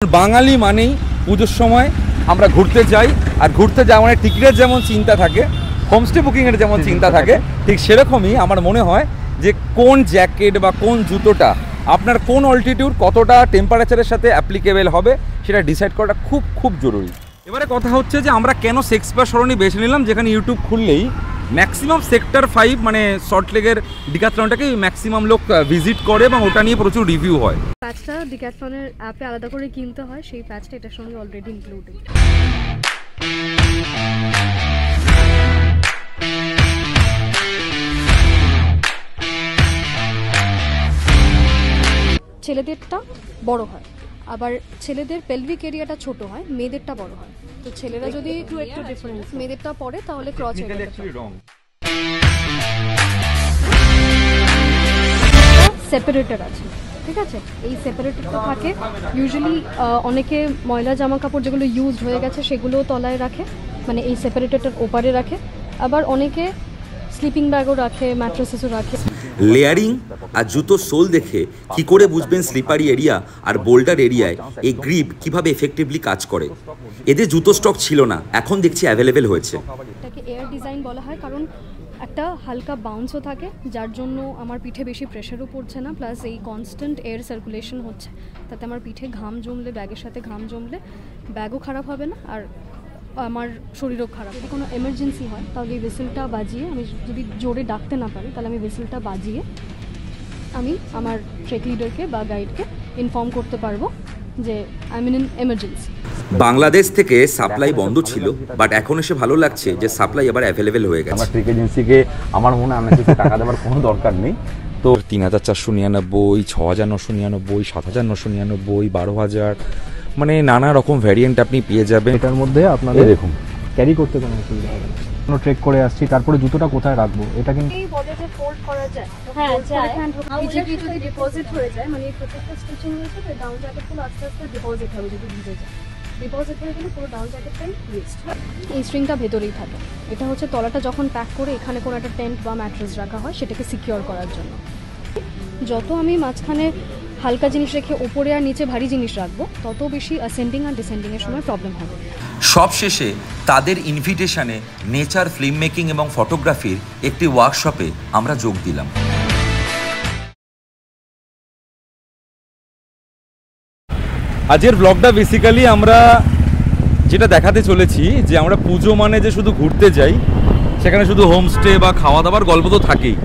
বাঙালি মানেই পুজোর সময় আমরা ঘুরতে যাই, আর ঘুরতে যাওয়া মানে টিকিটের যেমন চিন্তা থাকে, হোমস্টে বুকিংয়ের যেমন চিন্তা থাকে, ঠিক সেরকমই আমার মনে হয় যে কোন জ্যাকেট বা কোন জুতোটা আপনার কোন অল্টিটিউড কতটা টেম্পারেচারের সাথে অ্যাপ্লিকেবল হবে সেটা ডিসাইড করাটা খুব খুব জরুরি। এবারে কথা হচ্ছে যে আমরা কেন শেক্সপিয়ার সরণি বেছে নিলাম, যেখানে ইউটিউব খুললেই ম্যাক্সিমাম সেক্টর 5 মানে সল্টলেকের ডিক্যাথলনটাকে ম্যাক্সিমাম লোক ভিজিট করে এবং ওটা নিয়ে প্রচুর রিভিউ হয়। প্যাচটা ডিক্যাথলনের অ্যাপে আলাদা করে কিনতে হয়, সেই প্যাচটা এটার সঙ্গে অলরেডি ইনক্লুডেড। ছেলেদেরটা বড় হয়, আবার ছেলেদের পেলভিক এরিয়াটা ছোট হয়, মেয়েদেরটা বড় হয়। তো ছেলেরা যদি একটু ডিফারেন্স মেয়েদেরটা পরে তাহলে ক্রচ সেপারেটর আছে, ঠিক আছে। এই সেপারেটরটা থাকে ইউজুয়ালি অনেকে ময়লা জামা কাপড় যেগুলো ইউজড হয়ে গেছে সেগুলো তলায় রাখে, মানে এই সেপারেটরটার ওপারে রাখে। আবার অনেকে স্লিপিং ব্যাগও রাখে, ম্যাট্রেসেসও রাখে। লেয়ারিং আর জুতোর সোল দেখে কি করে বুঝবেন স্লিপারি এরিয়া আর বোল্ডার এরিয়ায় এই গ্রিপ কিভাবে এফেক্টিভলি কাজ করে। এদের জুতো স্টক ছিল না, এখন দেখছি অ্যাভেলেবেল হয়েছে। এটাকে এয়ার ডিজাইন বলা হয় কারণ একটা হালকা বাউন্সও থাকে, যার জন্য আমার পিঠে বেশি প্রেশারও পড়ছে না, প্লাস এই কনস্ট্যান্ট এয়ার সার্কুলেশন হচ্ছে, তাতে আমার পিঠে ঘাম জমলে, ব্যাগের সাথে ঘাম জমলে ব্যাগও খারাপ হবে না আর আমার শরীরও খারাপ। যদি কোনো এমার্জেন্সি হয় তাহলে এই হুইসেলটা বাজিয়ে, আমি যদি জোরে ডাকতে না পারি তাহলে আমি হুইসেলটা বাজিয়ে আমি আমার ট্রেক লিডারকে বা গাইডকে ইনফর্ম করতে পারবো যে I mean in emergency. Bangladesh থেকে সাপ্লাই বন্ধ ছিল, বাট এখন এসে ভালো লাগছে যে সাপ্লাই আবার অ্যাভেলেবেল হয়ে গেছে। আমার ট্রেক এজেন্সিকে আমার মনে হয় কিছু টাকা দেওয়ার কোনো দরকার নেই। তো ৩,৪৯৯, ৬,৯৯৯, ৭,৯৯৯, ১২,০০০, মানে নানা রকম ভ্যারিয়েন্ট আপনি পেয়ে যাবেন। এটার মধ্যে আপনাদের দেখুন ক্যারি করতে কোনো অসুবিধা হবে না। কোনো ট্রেক করে আসছি, তারপরে জুতোটা কোথায় রাখবো এটা কিন্তু এই বলে যে ফোল্ড করা যায়, হ্যাঁ যায়। ভিজে যদি ডিপোজিট হয়ে যায়, মানে প্রত্যেকটা স্টিচিং হয়েছে তো ডাউন জ্যাকেটগুলো আস্তে আস্তে ডিপোজিট হবে, যদি ভিজে যায় ডিপোজিট হয়ে গেলে পুরো ডাউন জ্যাকেটটাই ওয়েস্ট। এই স্ট্রিংটা ভেতরেই থাকে, এটা হচ্ছে তলাটা যখন প্যাক করে এখানে কোনো একটা টেন্ট বা ম্যাট্রেস রাখা হয় সেটাকে সিকিউর করার জন্য। যত আমি মাঝখানে হালকা জিনিস রেখে ওপরে আর নিচে ভারী জিনিস রাখবো, তত বেশি অ্যাসেন্ডিং আর ডিসেন্ডিংয়ের সময় প্রবলেম হবে। সবশেষে তাদের ইনভিটেশনে নেচার ফিল্ম মেকিং এবং ফটোগ্রাফির একটি ওয়ার্কশপে আমরা যোগ দিলাম। আজকের ব্লগটা বেসিক্যালি আমরা যেটা দেখাতে চলেছি যে আমরা পুজো মানে যে শুধু ঘুরতে যাই, সেখানে শুধু হোমস্টে বা খাওয়া দাওয়ার গল্প তো থাকেই,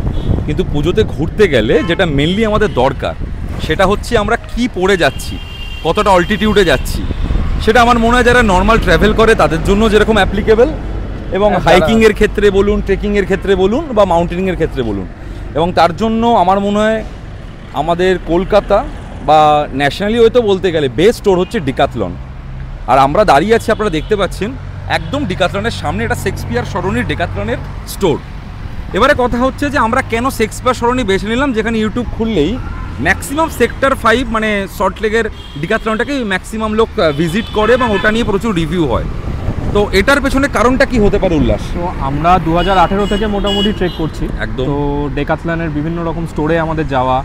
কিন্তু পুজোতে ঘুরতে গেলে যেটা মেনলি আমাদের দরকার সেটা হচ্ছে আমরা কি পরে যাচ্ছি, কতটা অল্টিটিউডে যাচ্ছি। সেটা আমার মনে হয় যারা নর্মাল ট্রাভেল করে তাদের জন্য যেরকম অ্যাপ্লিকেবল, এবং হাইকিংয়ের ক্ষেত্রে বলুন, ট্রেকিংয়ের ক্ষেত্রে বলুন বা মাউন্টেনিংয়ের ক্ষেত্রে বলুন। এবং তার জন্য আমার মনে হয় আমাদের কলকাতা বা ন্যাশনালি হয়তো বলতে গেলে বেস্ট স্টোর হচ্ছে ডিক্যাথলন। আর আমরা দাঁড়িয়ে আছি, আপনারা দেখতে পাচ্ছেন একদম ডিক্যাথলনের সামনে, এটা শেক্সপিয়ার সরণির ডিক্যাথলনের স্টোর। এবারে কথা হচ্ছে যে আমরা কেন শেক্সপিয়ার সরণি বেছে নিলাম, যেখানে ইউটিউব খুললেই ম্যাক্সিমাম সেক্টর 5 মানে সল্টলেকের ডিক্যাথলনটাকে ম্যাক্সিমাম লোক ভিজিট করে এবং ওটা নিয়ে প্রচুর রিভিউ হয়। তো এটার পেছনে কারণটা কি হতে পারে উল্লাস? তো আমরা 2018 থেকে মোটামুটি ট্রেক করছি একদম। তো ডেকাথলনের বিভিন্ন রকম স্টোরে আমাদের যাওয়া,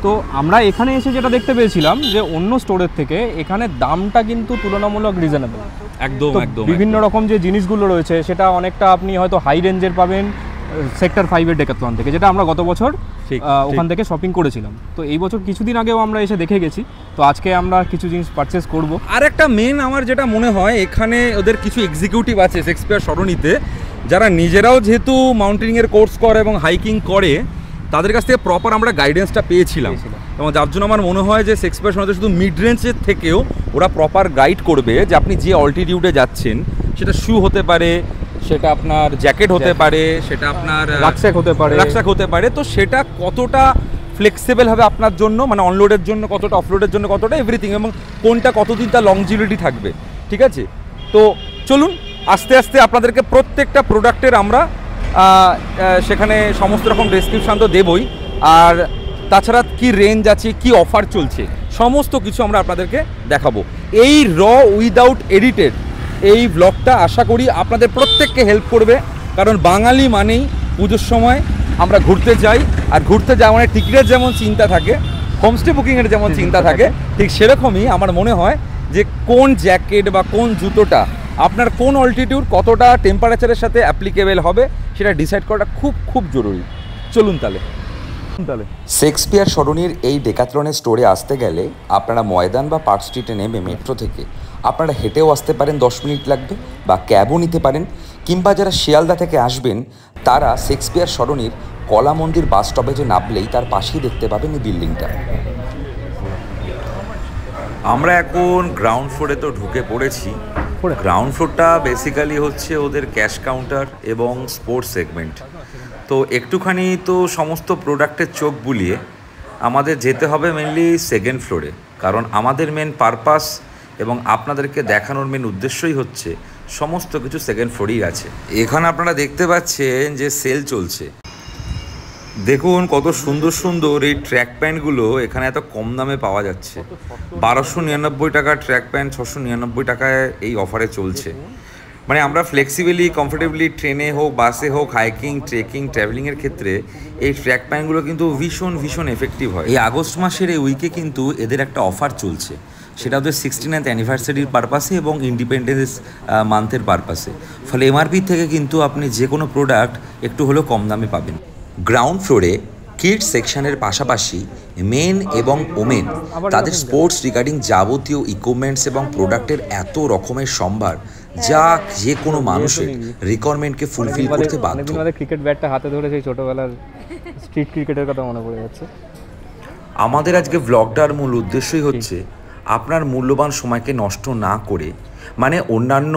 তো আমরা এখানে এসে যেটা দেখতে পেয়েছিলাম যে অন্য স্টোরের থেকে এখানে দামটা কিন্তু তুলনামূলক রিজনেবল। একদম একদম। বিভিন্ন রকম যে জিনিসগুলো রয়েছে সেটা অনেকটা আপনি হয়তো হাই রেঞ্জের পাবেন সেক্টর 5-এর ডেকাথলন থেকে, যেটা আমরা গত বছর ওখান থেকে শপিং করেছিলাম। তো এই বছর কিছুদিন আগেও আমরা এসে দেখে গেছি, তো আজকে আমরা কিছু জিনিস পারচেস করব। আর একটা মেন আমার যেটা মনে হয়, এখানে ওদের কিছু এক্সিকিউটিভ আছে শেক্সপিয়ার সরণিতে যারা নিজেরাও যেহেতু মাউন্টেনিংয়ের কোর্স করে এবং হাইকিং করে, তাদের কাছ থেকে প্রপার আমরা গাইডেন্সটা পেয়েছিলাম। এবং যার জন্য আমার মনে হয় যে শেক্সপিয়ার সরণিতে শুধু মিড রেঞ্জের থেকেও ওরা প্রপার গাইড করবে যে আপনি যে অল্টিটিউডে যাচ্ছেন, সেটা শু হতে পারে, সেটা আপনার জ্যাকেট হতে পারে, সেটা আপনার রাকস্যাক হতে পারে, তো সেটা কতটা ফ্লেক্সিবল হবে আপনার জন্য, মানে অনলোডের জন্য কতটা, অফলোডের জন্য কতটা, এভরিথিং, এবং কোনটা কতদিন তার লংজিভিটি থাকবে। ঠিক আছে, তো চলুন আস্তে আস্তে আপনাদেরকে প্রত্যেকটা প্রোডাক্টের আমরা সেখানে সমস্ত রকম ডেসক্রিপশান তো দেবই, আর তাছাড়া কি রেঞ্জ আছে, কি অফার চলছে, সমস্ত কিছু আমরা আপনাদেরকে দেখাবো। এই র উইদাউট এডিটেড এই ব্লগটা আশা করি আপনাদের প্রত্যেককে হেল্প করবে, কারণ বাঙালি মানেই পুজোর সময় আমরা ঘুরতে যাই, আর ঘুরতে যাওয়া মানে টিকিটের যেমন চিন্তা থাকে, হোমস্টে বুকিংয়ের যেমন চিন্তা থাকে, ঠিক সেরকমই আমার মনে হয় যে কোন জ্যাকেট বা কোন জুতোটা আপনার কোন অল্টিটিউড কতটা টেম্পারেচারের সাথে অ্যাপ্লিকেবল হবে সেটা ডিসাইড করাটা খুব খুব জরুরি। চলুন তাহলে। শেক্সপিয়ার সরণির এই ডেকাথলনের স্টোরে আসতে গেলে আপনারা ময়দান বা পার্ক স্ট্রিটে নেমে মেট্রো থেকে আপনারা হেঁটেও আসতে পারেন, 10 মিনিট লাগবে, বা ক্যাবও নিতে পারেন, কিংবা যারা শিয়ালদা থেকে আসবেন তারা শেক্সপিয়ার সরণির কলা মন্দির বাস স্টপেজে নামলেই তার পাশেই দেখতে পাবেন এই বিল্ডিংটা। আমরা এখন গ্রাউন্ড ফ্লোরে তো ঢুকে পড়েছি। গ্রাউন্ড ফ্লোরটা বেসিক্যালি হচ্ছে ওদের ক্যাশ কাউন্টার এবং স্পোর্টস সেগমেন্ট। তো একটুখানি তো সমস্ত প্রোডাক্টের চোখ বুলিয়ে আমাদের যেতে হবে মেনলি সেকেন্ড ফ্লোরে, কারণ আমাদের মেন পারপাস এবং আপনাদেরকে দেখানোর মেন উদ্দেশ্যই হচ্ছে সমস্ত কিছু সেকেন্ড ফ্লোরেই আছে। এখানে আপনারা দেখতে পাচ্ছেন যে সেল চলছে। দেখুন কত সুন্দর সুন্দর এই ট্র্যাক প্যান্টগুলো এখানে এত কম দামে পাওয়া যাচ্ছে। 1299 টাকা ট্র্যাক প্যান্ট 699 টাকায় এই অফারে চলছে। মানে আমরা ফ্লেক্সিবলি কমফোর্টেবলি ট্রেনে হোক, বাসে হোক, হাইকিং, ট্রেকিং, ট্রাভেলিংয়ের ক্ষেত্রে এই ট্র্যাক প্যান্টগুলো কিন্তু ভীষণ ভীষণ এফেক্টিভ হয়। এই আগস্ট মাসের এই উইকে কিন্তু এদের একটা অফার চলছে, সেটা ওদের 69th অ্যানিভার্সারির পারপাসে এবং ইন্ডিপেন্ডেন্স মান্থের পারপাসে। ফলে এমআরপি থেকে কিন্তু আপনি যে কোনো প্রোডাক্ট একটু হলেও কম দামে পাবেন। গ্রাউন্ড ফ্লোরে কিডস সেকশনের পাশাপাশি মেন এবং ওমেন তাদের স্পোর্টস রিগার্ডিং যাবতীয় ইকুইপমেন্টস এবং প্রোডাক্টের এত রকমের সম্ভার যা যে কোনো মানুষের রিকোয়ারমেন্টকে ফুলফিল করতে বাধ্য। ক্রিকেট ব্যাটটা হাতে ধরে সেই ছোটবেলার স্ট্রিট ক্রিকেটের কথা মনে পড়ে যাচ্ছে। আমাদের আজকে ভ্লগটার মূল উদ্দেশ্যই হচ্ছে আপনার মূল্যবান সময়কে নষ্ট না করে, মানে অন্যান্য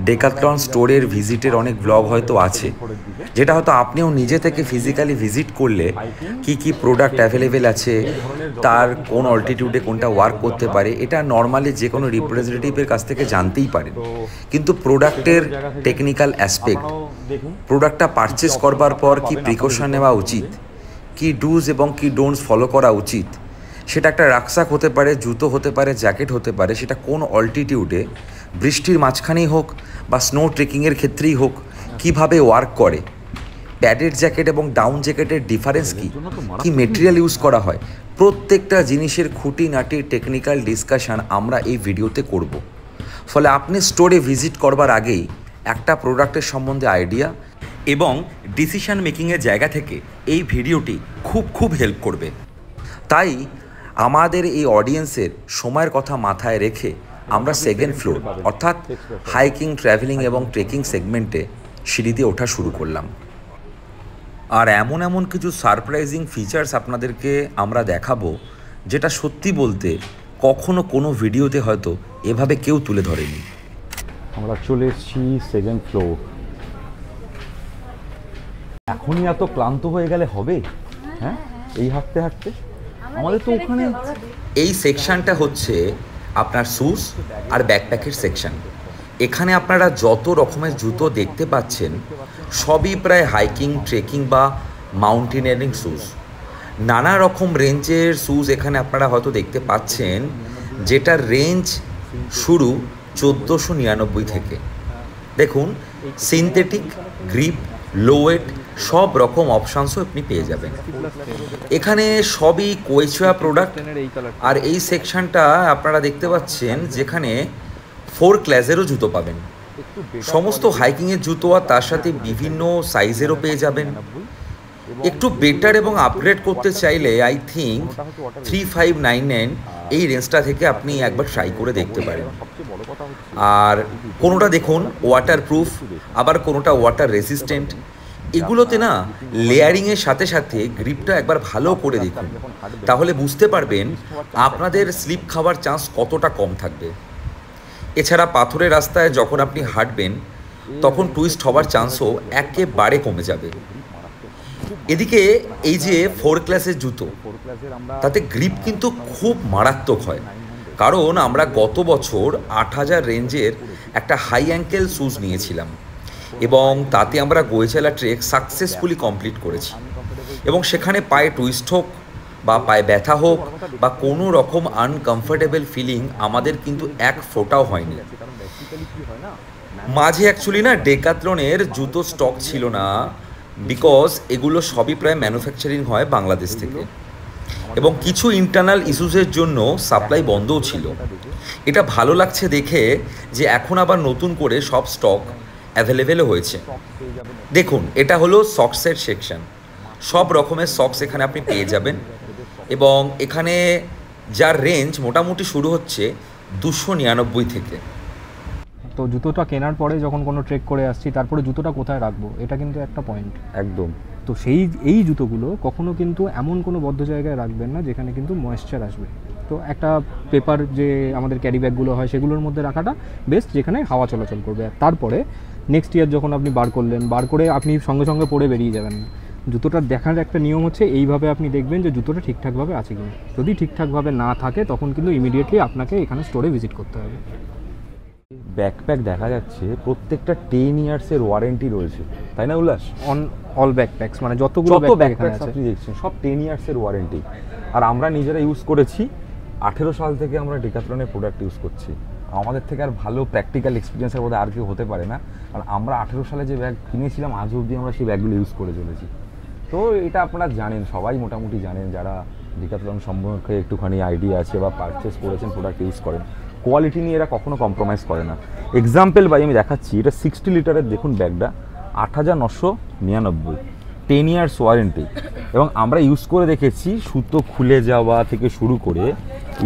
ডেকাথলন স্টোরের ভিজিটের অনেক ব্লগ হয়তো আছে যেটা হয়তো আপনিও নিজে থেকে ফিজিক্যালি ভিজিট করলে কি কি প্রোডাক্ট অ্যাভেলেবেল আছে, তার কোন অল্টিটিউডে কোনটা ওয়ার্ক করতে পারে, এটা নর্মালি যে কোনো রিপ্রেজেন্টেটিভের কাছ থেকে জানতেই পারেন। কিন্তু প্রোডাক্টের টেকনিক্যাল অ্যাসপেক্ট, প্রোডাক্টটা পারচেস করবার পর কি প্রিকশন নেওয়া উচিত, কি ডুজ এবং কি ডোন্টস ফলো করা উচিত, সেটা একটা রাকসাক হতে পারে, জুতো হতে পারে, জ্যাকেট হতে পারে, সেটা কোন অল্টিটিউডে, বৃষ্টির মাঝখানেই হোক বা স্নো ট্রেকিংয়ের ক্ষেত্রেই হোক, কিভাবে ওয়ার্ক করে, প্যাডেড জ্যাকেট এবং ডাউন জ্যাকেটের ডিফারেন্স কী, কী মেটেরিয়াল ইউজ করা হয়, প্রত্যেকটা জিনিসের খুঁটিনাটি টেকনিক্যাল ডিসকাশান আমরা এই ভিডিওতে করব। ফলে আপনি স্টোরে ভিজিট করবার আগেই একটা প্রোডাক্টের সম্বন্ধে আইডিয়া এবং ডিসিশন মেকিংয়ের জায়গা থেকে এই ভিডিওটি খুব খুব হেল্প করবে। তাই আমাদের এই অডিয়েন্সের সময়ের কথা মাথায় রেখে আমরা সেকেন্ড ফ্লোর অর্থাৎ হাইকিং, ট্রাভেলিং এবং ট্রেকিং সেগমেন্টে সিঁড়িতে ওঠা শুরু করলাম। আর এমন এমন কিছু সারপ্রাইজিং ফিচার্স আপনাদেরকে আমরা দেখাবো যেটা সত্যি বলতে কখনো কোনো ভিডিওতে হয়তো এভাবে কেউ তুলে ধরেনি। আমরা চলে এসেছি সেকেন্ড ফ্লোর। এখনই এত ক্লান্ত হয়ে গেলে হবে? হ্যাঁ, এই হাঁটতে হাঁটতে আমাদের তো ওখানে। এই সেকশনটা হচ্ছে আপনার শুজ আর ব্যাকপ্যাকের সেকশন। এখানে আপনারা যত রকমের জুতো দেখতে পাচ্ছেন সবই প্রায় হাইকিং, ট্রেকিং বা মাউন্টেনিয়ারিং শুজ। নানা রকম রেঞ্জের শুজ এখানে আপনারা হয়তো দেখতে পাচ্ছেন, যেটার রেঞ্জ শুরু 1499 থেকে। দেখুন, সিনথেটিক, গ্রিপ, লোয়েট সব রকম অপশানসও আপনি পেয়ে যাবেন। এখানে সবই কোয়েচুয়া প্রোডাক্ট। আর এই সেকশনটা আপনারা দেখতে পাচ্ছেন যেখানে 4 ক্লাসেরও জুতো পাবেন, সমস্ত হাইকিংয়ের জুতো, আর তার সাথে বিভিন্ন সাইজেরও পেয়ে যাবেন। একটু বেটার এবং আপগ্রেড করতে চাইলে আই থিঙ্ক 3599 এই রেঞ্জটা থেকে আপনি একবার ট্রাই করে দেখতে পারেন। আর কোনোটা দেখুন ওয়াটার প্রুফ, আবার কোনোটা ওয়াটার রেসিস্ট্যান্ট। এগুলোতে না লেয়ারিংয়ের সাথে সাথে গ্রিপটা একবার ভালো করে দেখুন, তাহলে বুঝতে পারবেন আপনাদের স্লিপ খাওয়ার চান্স কতটা কম থাকবে। এছাড়া পাথরের রাস্তায় যখন আপনি হাঁটবেন তখন টুইস্ট হওয়ার চান্সও একেবারে কমে যাবে। এদিকে এই যে 4 ক্লাসের জুতো, তাতে গ্রিপ কিন্তু খুব মারাত্মক হয়, কারণ আমরা গত বছর 8000 রেঞ্জের একটা হাই অ্যাঙ্কেল শুজ নিয়েছিলাম এবং তাতে আমরা গোয়েচালা ট্রেক সাকসেসফুলি কমপ্লিট করেছি। এবং সেখানে পায়ে টুইস্ট হোক বা পায়ে ব্যথা হোক বা কোনো রকম আনকমফোর্টেবল ফিলিং আমাদের কিন্তু এক ফোঁটাও হয়নি। মাঝে অ্যাকচুয়ালি না ডেকাথলনের জুতো স্টক ছিল না, বিকজ এগুলো সবই প্রায় ম্যানুফ্যাকচারিং হয় বাংলাদেশ থেকে, এবং কিছু ইন্টারনাল ইস্যুসের জন্য সাপ্লাই বন্ধও ছিল। এটা ভালো লাগছে দেখে যে এখন আবার নতুন করে সব স্টক অ্যাভেলেবেলও হয়েছে। দেখুন, এটা হলো সক্সের সেকশন। সব রকমের সক্স এখানে আপনি পেয়ে যাবেন এবং এখানে যার রেঞ্জ মোটামুটি শুরু হচ্ছে 299 থেকে। তো জুতোটা কেনার পরে যখন কোনো ট্রেক করে আসছি, তারপরে জুতোটা কোথায় রাখবো, এটা কিন্তু একটা পয়েন্ট। একদম। তো এই জুতোগুলো কখনো কিন্তু এমন কোনো বদ্ধ জায়গায় রাখবেন না যেখানে কিন্তু ময়েশ্চার আসবে। তো একটা পেপার যে আমাদের ক্যারি ব্যাগগুলো হয় সেগুলোর মধ্যে রাখাটা বেস্ট, যেখানে হাওয়া চলাচল করবে। তারপরে নেক্সট ইয়ার যখন আপনি বার করে আপনি সঙ্গে সঙ্গে পরে বেরিয়ে যাবেন না। জুতোটা দেখার একটা নিয়ম হচ্ছে এইভাবে আপনি দেখবেন যে জুতোটা ঠিকঠাকভাবে আছে কিনা। যদি ঠিকঠাকভাবে না থাকে তখন কিন্তু ইমিডিয়েটলি আপনাকে এখানে স্টোরে ভিজিট করতে হবে। ব্যাকপ্যাক দেখা যাচ্ছে প্রত্যেকটা 10 ইয়ার্সের ওয়ারেন্টি রয়েছে, তাই না উল্লাস? অল ব্যাকপ্যাকস, মানে যতগুলো ব্যাকপ্যাক আপনি দেখছেন সব 10 ইয়ার্সের ওয়ারেন্টি। আর আমরা নিজেরা ইউজ করেছি 18 সাল থেকে আমরা ডিক্যাথলনের প্রোডাক্ট ইউজ করছি। আমাদের থেকে আর ভালো প্র্যাকটিক্যাল এক্সপিরিয়েন্সের মধ্যে আর কেউ হতে পারে না। কারণ আমরা 18 সালে যে ব্যাগ কিনেছিলাম আজ অবধি আমরা সেই ব্যাগগুলো ইউজ করে চলেছি। তো এটা আপনারা জানেন, সবাই মোটামুটি জানেন যারা ডিক্যাথলন সম্পর্কে একটুখানি আইডিয়া আছে বা পারচেস করেছেন, প্রোডাক্ট ইউজ করেন। কোয়ালিটি নিয়ে এরা কখনো কম্প্রোমাইজ করে না। এক্সাম্পল বাই আমি দেখাচ্ছি, এটা 60 লিটারের দেখুন ব্যাগটা 8999, 10 ইয়ার্স ওয়ারেন্টি। এবং আমরা ইউজ করে দেখেছি সুতো খুলে যাওয়া থেকে শুরু করে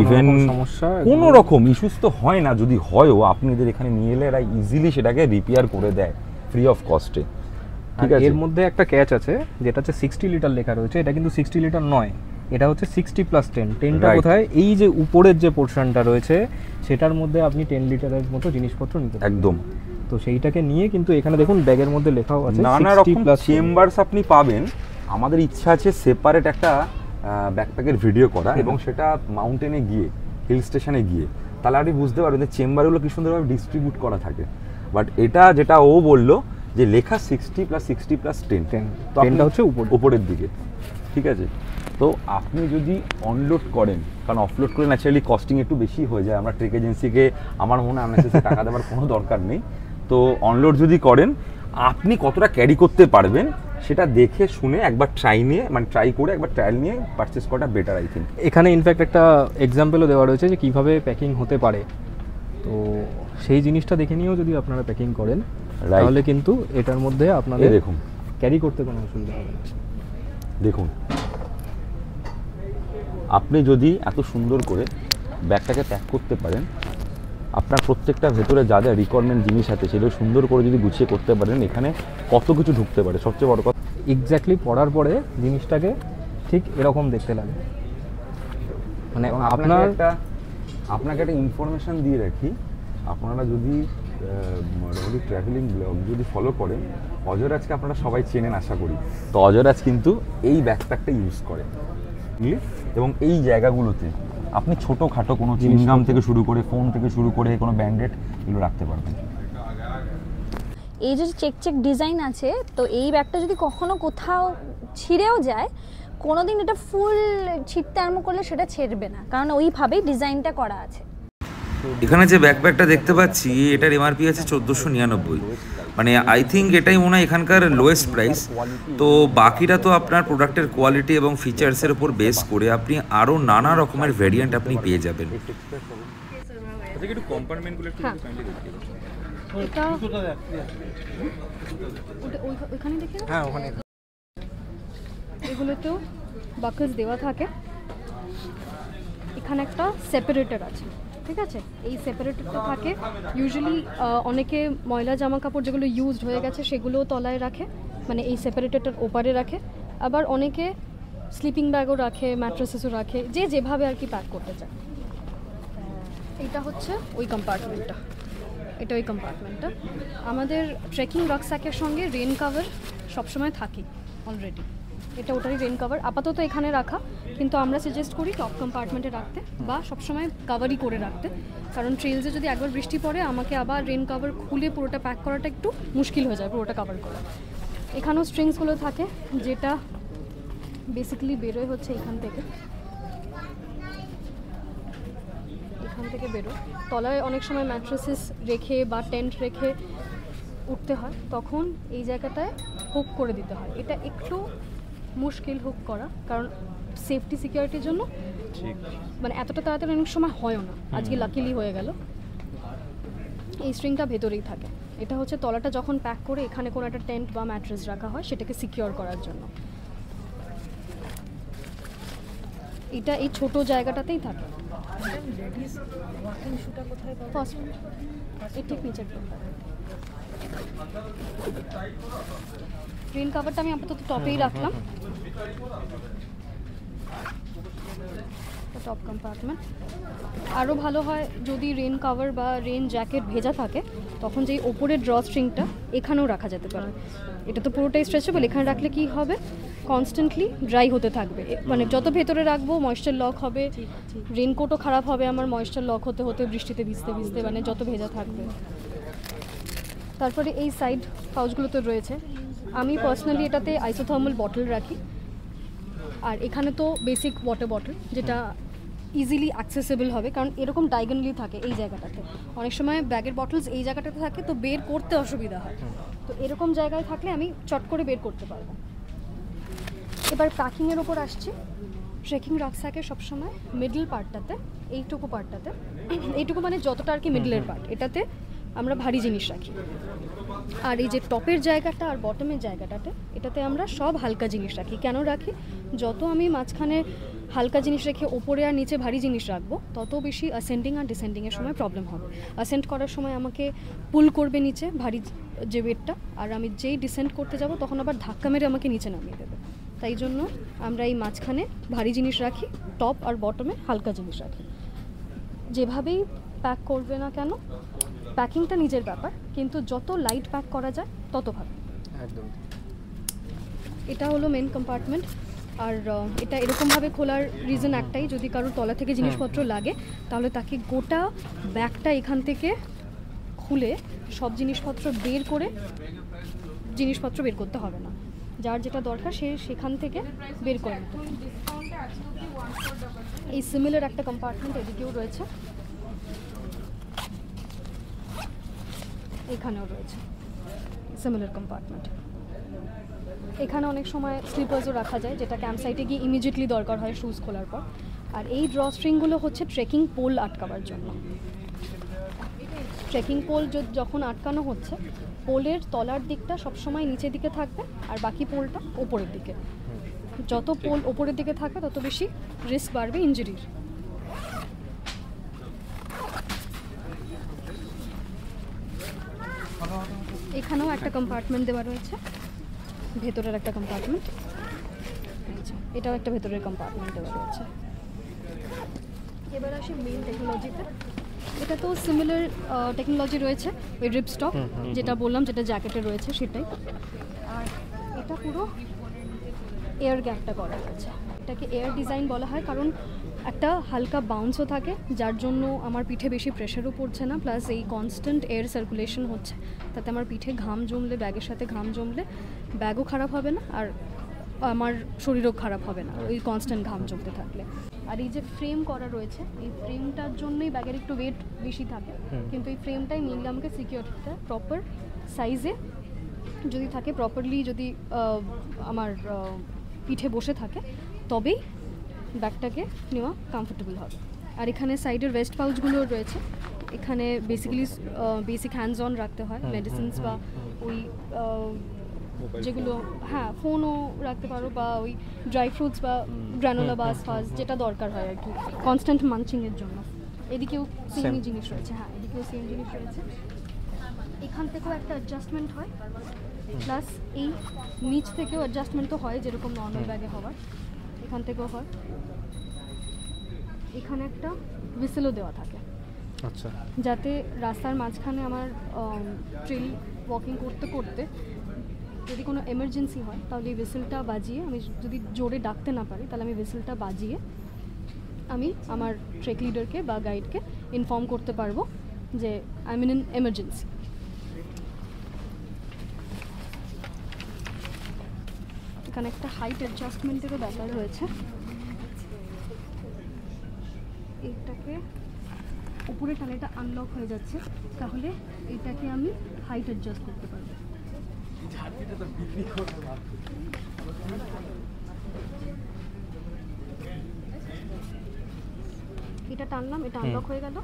ইভেন সমস্যা কোনো রকম ইস্যুস তো হয় না। যদি হয়ও আপনি এদের এখানে নিয়ে এলে এরা ইজিলি সেটাকে রিপেয়ার করে দেয় ফ্রি অফ কস্টে। ঠিক আছে, এর মধ্যে একটা ক্যাচ আছে, যেটা হচ্ছে 60 লিটার লেখা রয়েছে। এটা কিন্তু 60 লিটার নয়, এটা হচ্ছে 60+10। 10টা কোথায়, এই যে উপরের যে পোর্শনটা রয়েছে সেটার মধ্যে আপনি 10 লিটারের মতো জিনিসপত্র নিতে পারবেন একদম। তো সেইটাকে নিয়ে কিন্তু এখানে দেখুন ব্যাগের মধ্যে লেখাও আছে নানা রকম চেম্বারস আপনি পাবেন। আমাদের ইচ্ছা আছে সেপারেট একটা ব্যাকপ্যাকের ভিডিও করা এবং সেটা মাউন্টেনে গিয়ে, হিল স্টেশনে গিয়ে, তাহলে আপনি বুঝতে পারবেন যে চেম্বারগুলো কি সুন্দরভাবে ডিস্ট্রিবিউট করা থাকে। বাট এটা যেটা ও বললো যে লেখা 60+60+10, তো 10টা হচ্ছে উপরের দিকে। ঠিক আছে, তো আপনি যদি অনলোড করেন, কারণ অফলোড করে ন্যাচারালি কস্টিং একটু বেশি হয়ে যায়। আমরা ট্রেক এজেন্সিকে আমার মনে হয় টাকা দেওয়ার কোনো দরকার নেই। তো অনলোড যদি করেন, আপনি কতটা ক্যারি করতে পারবেন সেটা দেখে শুনে একবার ট্রাই করে একবার ট্রায়াল নিয়ে পারচেস করাটা বেটার আই থিঙ্ক। এখানে ইনফ্যাক্ট একটা এক্সাম্পলও দেওয়া রয়েছে যে কীভাবে প্যাকিং হতে পারে। তো সেই জিনিসটা দেখে নিয়েও যদি আপনারা প্যাকিং করেন তাহলে কিন্তু এটার মধ্যে আপনাদের দেখুন ক্যারি করতে কোনো অসুবিধা হবে না। দেখুন, আপনি যদি এত সুন্দর করে ব্যাগটাকে প্যাক করতে পারেন, আপনার প্রত্যেকটা ভেতরে যা যা রিকোয়ারমেন্ট জিনিস আছে সেগুলো সুন্দর করে যদি গুছিয়ে করতে পারেন, এখানে কত কিছু ঢুকতে পারে। সবচেয়ে বড় কথা এক্স্যাক্টলি পড়ার পরে জিনিসটাকে ঠিক এরকম দেখতে লাগে। মানে আপনাকে একটা ইনফরমেশন দিয়ে রাখি, আপনারা যদি মোটামুটি ট্রাভেলিং ব্লগ যদি ফলো করেন, অজরাজকে আপনারা সবাই চেনেন আশা করি। তো অজরাজ কিন্তু এই ব্যাকপ্যাকটা ইউজ করে এবং এই জায়গাগুলোতে আপনি ছোটোখাটো কোনো চিংগাম থেকে শুরু করে, ফোন থেকে শুরু করে, কোনো ব্যান্ডেড এগুলো রাখতে পারবেন। এই যে চেক ডিজাইন আছে, তো এই ব্যাগটা যদি কখনো কোথাও ছিঁড়েও যায়, কোনোদিন এটা ফুল ছিঁড়তে আরম্ভ করলে সেটা ছেড়বে না, কারণ ওইভাবেই ডিজাইনটা করা আছে। এখানে যে ব্যাকপ্যাকটা দেখতে পাচ্ছি এটার এমআরপি আছে 1499। মানে আই থিঙ্ক এটাই মনে হয় এখানকার লোয়েস্ট প্রাইস। তো বাকিটা তো আপনার প্রোডাক্টের কোয়ালিটি এবং ফিচার্সের উপর বেস করে আপনি আরও নানা রকমের ভ্যারিয়েন্ট আপনি পেয়ে যাবেন। এগুলোতেও বাকলস দেওয়া থাকে। এখানে একটা সেপারেটর আছে, ঠিক আছে? এই সেপারেটরটা থাকে ইউজুয়ালি অনেকে ময়লা জামা কাপড় যেগুলো ইউজড হয়ে গেছে সেগুলোও তলায় রাখে, মানে এই সেপারেটরটার ওপারে রাখে। আবার অনেকে স্লিপিং ব্যাগও রাখে, ম্যাট্রেসেসও রাখে, যে যেভাবে আর কি প্যাক করতে চায়। এটা হচ্ছে ওই কম্পার্টমেন্টটা, এটা ওই কম্পার্টমেন্টটা। আমাদের ট্রেকিং রাকস্যাকের সঙ্গে রেন কাভার সবসময় থাকে অলরেডি। এটা ওটারই রেন কাভার আপাতত এখানে রাখা, কিন্তু আমরা সাজেস্ট করি টপ কম্পার্টমেন্টে রাখতে বা সবসময় কাভারই করে রাখতে, কারণ ট্রেলসে যদি একবার বৃষ্টি পড়ে আমাকে আবার রেন কাভার খুলে পুরোটা প্যাক করাটা একটু মুশকিল হয়ে যায়, পুরোটা কাভার করা। এখানেও স্ট্রিংসগুলো থাকে, যেটা বেসিক্যালি বেরোয় হচ্ছে এখান থেকে বেরোয়। তলায় অনেক সময় ম্যাট্রেসেস রেখে বা টেন্ট রেখে উঠতে হয়, তখন এই জায়গাটায় হুক করে দিতে হয়। এটা একটু মুশকিল হুক করা, কারণ সেফটি সিকিউরিটির জন্য ঠিক মানে এতটা তাড়াতাড়ি অনেক সময় হয়ও না, আজকে লাকিলি হয়ে গেল। এই স্ট্রিংটা ভেতরেই থাকে, এটা হচ্ছে তলাটা যখন প্যাক করে এখানে কোনো একটা টেন্ট বা ম্যাট্রেস রাখা হয় সেটাকে সিকিউর করার জন্য। এটা এই ছোট জায়গাটাতেই থাকে। ফার্স্ট এই ঠিক নিচের রেন কাভারটা আমি আপাতত টপেই রাখলাম, টপ কম্পার্টমেন্ট। আরও ভালো হয় যদি রেন কাভার বা রেন জ্যাকেট ভেজা থাকে তখন যেই ওপরের ড্র স্ট্রিংটা এখানেও রাখা যেতে পারে। এটা তো পুরোটাই স্ট্রেচেবল, এখানে রাখলে কি হবে কনস্ট্যান্টলি ড্রাই হতে থাকবে, মানে যত ভেতরে রাখবো ময়েশ্চার লক হবে, রেনকোটও খারাপ হবে আমার ময়েশ্চার লক হতে হতে বৃষ্টিতে ভিজতে ভিজতে, মানে যত ভেজা থাকবে। তারপরে এই সাইড পাউচগুলো তো রয়েছে, আমি পার্সোনালি এটাতে আইসোথার্মাল বটল রাখি, আর এখানে তো বেসিক ওয়াটার বটল যেটা ইজিলি অ্যাক্সেসেবল হবে, কারণ এরকম ডায়াগোনালি থাকে এই জায়গাটাতে, অনেক সময় ব্যাগের বটলস এই জায়গাটাতে থাকে তো বের করতে অসুবিধা হয়, তো এরকম জায়গায় থাকলে আমি চট করে বের করতে পারবো। এবার প্যাকিংয়ের ওপর আসছি। ট্রেকিং রাকস্যাকের সবসময় মিডল পার্টটাতে, এইটুকু পার্টটাতে, এইটুকু মানে যতটা আর কি মিডলের পার্ট, এটাতে আমরা ভারী জিনিস রাখি, আর এই যে টপের জায়গাটা আর বটমের জায়গাটাতে এটাতে আমরা সব হালকা জিনিস রাখি। কেন রাখি? যত আমি মাঝখানে হালকা জিনিস রেখে ওপরে আর নিচে ভারী জিনিস রাখবো তত বেশি অ্যাসেন্ডিং আর ডিসেন্ডিংয়ের সময় প্রবলেম হবে। অ্যাসেন্ড করার সময় আমাকে পুল করবে নিচে ভারী যে ওয়েটটা, আর আমি যেই ডিসেন্ড করতে যাব তখন আবার ধাক্কা মেরে আমাকে নিচে নামিয়ে দেবে। তাই জন্য আমরা এই মাঝখানে ভারী জিনিস রাখি, টপ আর বটমে হালকা জিনিস রাখি। যেভাবেই প্যাক করবে না কেন প্যাকিংটা নিজের ব্যাপার, কিন্তু যত লাইট প্যাক করা যায় তত ভালো। একদম। এটা হলো মেন কম্পার্টমেন্ট, আর এটা এরকমভাবে খোলার রিজন একটাই, যদি কারোর তলা থেকে জিনিসপত্র লাগে তাহলে তাকে গোটা ব্যাগটা এখান থেকে খুলে সব জিনিসপত্র বের করে জিনিসপত্র বের করতে হবে না, যার যেটা দরকার সে সেখান থেকে বের করে নিতে। এই সিমিলার একটা কম্পার্টমেন্ট এদিকেও রয়েছে, এখানেও রয়েছে সিমিলার কম্পার্টমেন্ট। এখানে অনেক সময় স্লিপার্সও রাখা যায়, যেটা ক্যাম্প সাইটে গিয়ে ইমিডিয়েটলি দরকার হয় শুজ খোলার পর। আর এই ড্র স্ট্রিংগুলো হচ্ছে ট্রেকিং পোল আটকাবার জন্য। ট্রেকিং পোল যখন আটকানো হচ্ছে, পোলের তলার দিকটা সবসময় নিচের দিকে থাকবে আর বাকি পোলটা ওপরের দিকে। যত পোল ওপরের দিকে থাকবে তত বেশি রিস্ক বাড়বে ইনজুরির। এখানেও একটা কম্পার্টমেন্ট দেওয়া রয়েছে, ভেতরের একটা কম্পার্টমেন্ট, এটাও একটা ভেতরের কম্পার্টমেন্ট দেওয়া রয়েছে। এবার আসি মেইন টেকনোলজিতে। এটা তো সিমিলার টেকনোলজি রয়েছে, ওই রিপ স্টক যেটা বললাম যেটা জ্যাকেটে রয়েছে সেটাই। আর এটা পুরো এয়ার গ্যাপটা করা রয়েছে, এটাকে এয়ার ডিজাইন বলা হয় কারণ একটা হালকা বাউন্সও থাকে, যার জন্য আমার পিঠে বেশি প্রেশারও পড়ছে না, প্লাস এই কনস্ট্যান্ট এয়ার সার্কুলেশন হচ্ছে, তাতে আমার পিঠে ঘাম জমলে, ব্যাগের সাথে ঘাম জমলে ব্যাগও খারাপ হবে না আর আমার শরীরও খারাপ হবে না ওই কনস্ট্যান্ট ঘাম জমতে থাকলে। আর এই যে ফ্রেম করা রয়েছে, এই ফ্রেমটার জন্যই ব্যাগের একটু ওয়েট বেশি থাকে, কিন্তু এই ফ্রেমটাই মেনলি আমাকে সিকিউরিটিটা প্রপার সাইজে যদি থাকে, প্রপারলি যদি আমার পিঠে বসে থাকে তবেই ব্যাগটাকে নেওয়া কমফোর্টেবল হবে। আর এখানে সাইডের ওয়েস্ট পাউচগুলো রয়েছে, এখানে বেসিক্যালি বেসিক হ্যান্ডস অন রাখতে হয়, মেডিসিনস বা ওই যেগুলো, হ্যাঁ ফোনও রাখতে পারো, বা ওই ড্রাই ফ্রুটস বা গ্রানোলা বাস ফাস যেটা দরকার হয় আর কি কনস্ট্যান্ট মানচিংয়ের জন্য। এদিকেও সেম জিনিস রয়েছে, হ্যাঁ এদিকেও সেম জিনিস রয়েছে। এখান থেকেও একটা অ্যাডজাস্টমেন্ট হয়, প্লাস এই নিচ থেকেও অ্যাডজাস্টমেন্ট তো হয় যেরকম নর্মাল ব্যাগে হওয়ার, এখান থেকেও হয়। এখানে একটা হুইসেলও দেওয়া থাকে, আচ্ছা, যাতে রাস্তার মাঝখানে আমার ট্রেল ওয়াকিং করতে করতে যদি কোনো এমার্জেন্সি হয় তাহলে এই হুইসেলটা বাজিয়ে, আমি যদি জোরে ডাকতে না পারি তাহলে আমি হুইসেলটা বাজিয়ে আমি আমার ট্রেক লিডারকে বা গাইডকে ইনফর্ম করতে পারবো যে আই মিন ইন এমার্জেন্সি। এখানে একটা হাইট অ্যাডজাস্টমেন্টেরও ব্যাপার রয়েছে, এটাকে উপরে টানে এটা আনলক হয়ে যাচ্ছে, তাহলে এটাকে আমি হাইট অ্যাডজাস্ট করতে পারবো। এটা টানলাম, এটা আনলক হয়ে গেল।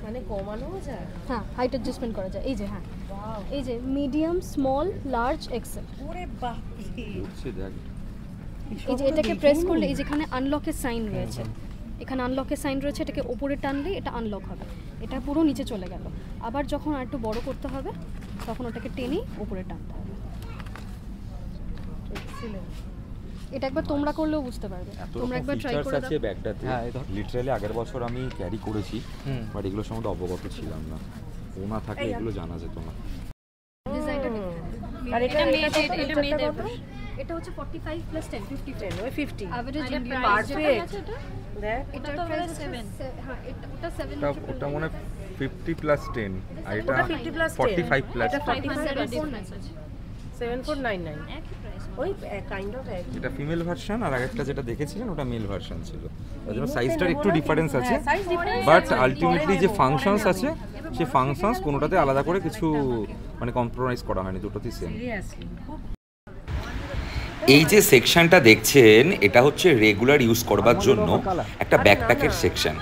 মানে কমানোও যায়? হ্যাঁ, হাইট অ্যাডজাস্টমেন্ট করা যায়। এই যে হ্যাঁ, এই যে মিডিয়াম, স্মল, লার্জ, এক্সেল। ওরে বাপরে, এই যে এটাকে প্রেস করলে এই যেখানে আনলকের সাইন রয়েছে, এখানে আনলকের সাইন রয়েছে, এটাকে ওপরে টানলে এটা আনলক হবে, এটা পুরো নিচে চলে গেল। আবার যখন আর একটু বড় করতে হবে তখন ওটাকে টেনে উপরে টানতে হবে। এটা একবার তোমরা করলেও বুঝতে পারবে, তোমরা একবার ট্রাই করে আছে দাও। ব্যাগটাতে। হ্যাঁ, এই তো। লিটারালি আগের বছর আমি ক্যারি করেছি, বাট এগুলো সম্বন্ধে অবগত ছিলাম না। ওনা থাকলে এগুলো জানা যেত না। ডিজাইনটা আর এটা মেয়েদের এটা হচ্ছে 45 প্লাস 10 50 ওই 50 এভারেজ ইন্ডিয়ান পারফেক্ট। দেখ এটা প্রাইস 7। হ্যাঁ, ওটা 7। ওটা মনে হয় 50 প্লাস 10 আর এটা ওটা 50 প্লাস 10 45 প্লাস এটা 45 749 আছে। 7499 একই প্রাইস। ওই কাইন্ড অফ এক। এটা ফিমেল ভার্সন আর আগেরটা যেটা দেখেছিলেন ওটা মেল ভার্সন ছিল। তার জন্য সাইজটার একটু ডিফারেন্স আছে, সাইজ ডিফারেন্স বাট আলটিমেটলি যে ফাংশনস আছে সেই ফাংশনস কোনোটাতে আলাদা করে কিছু মানে কম্প্রোমাইজ করা হয়নি, দুটোতেই সেম। সিরিয়াসলি এই যে সেকশনটা দেখছেন এটা হচ্ছে রেগুলার ইউজ করবার জন্য একটা ব্যাকপ্যাকের সেকশন।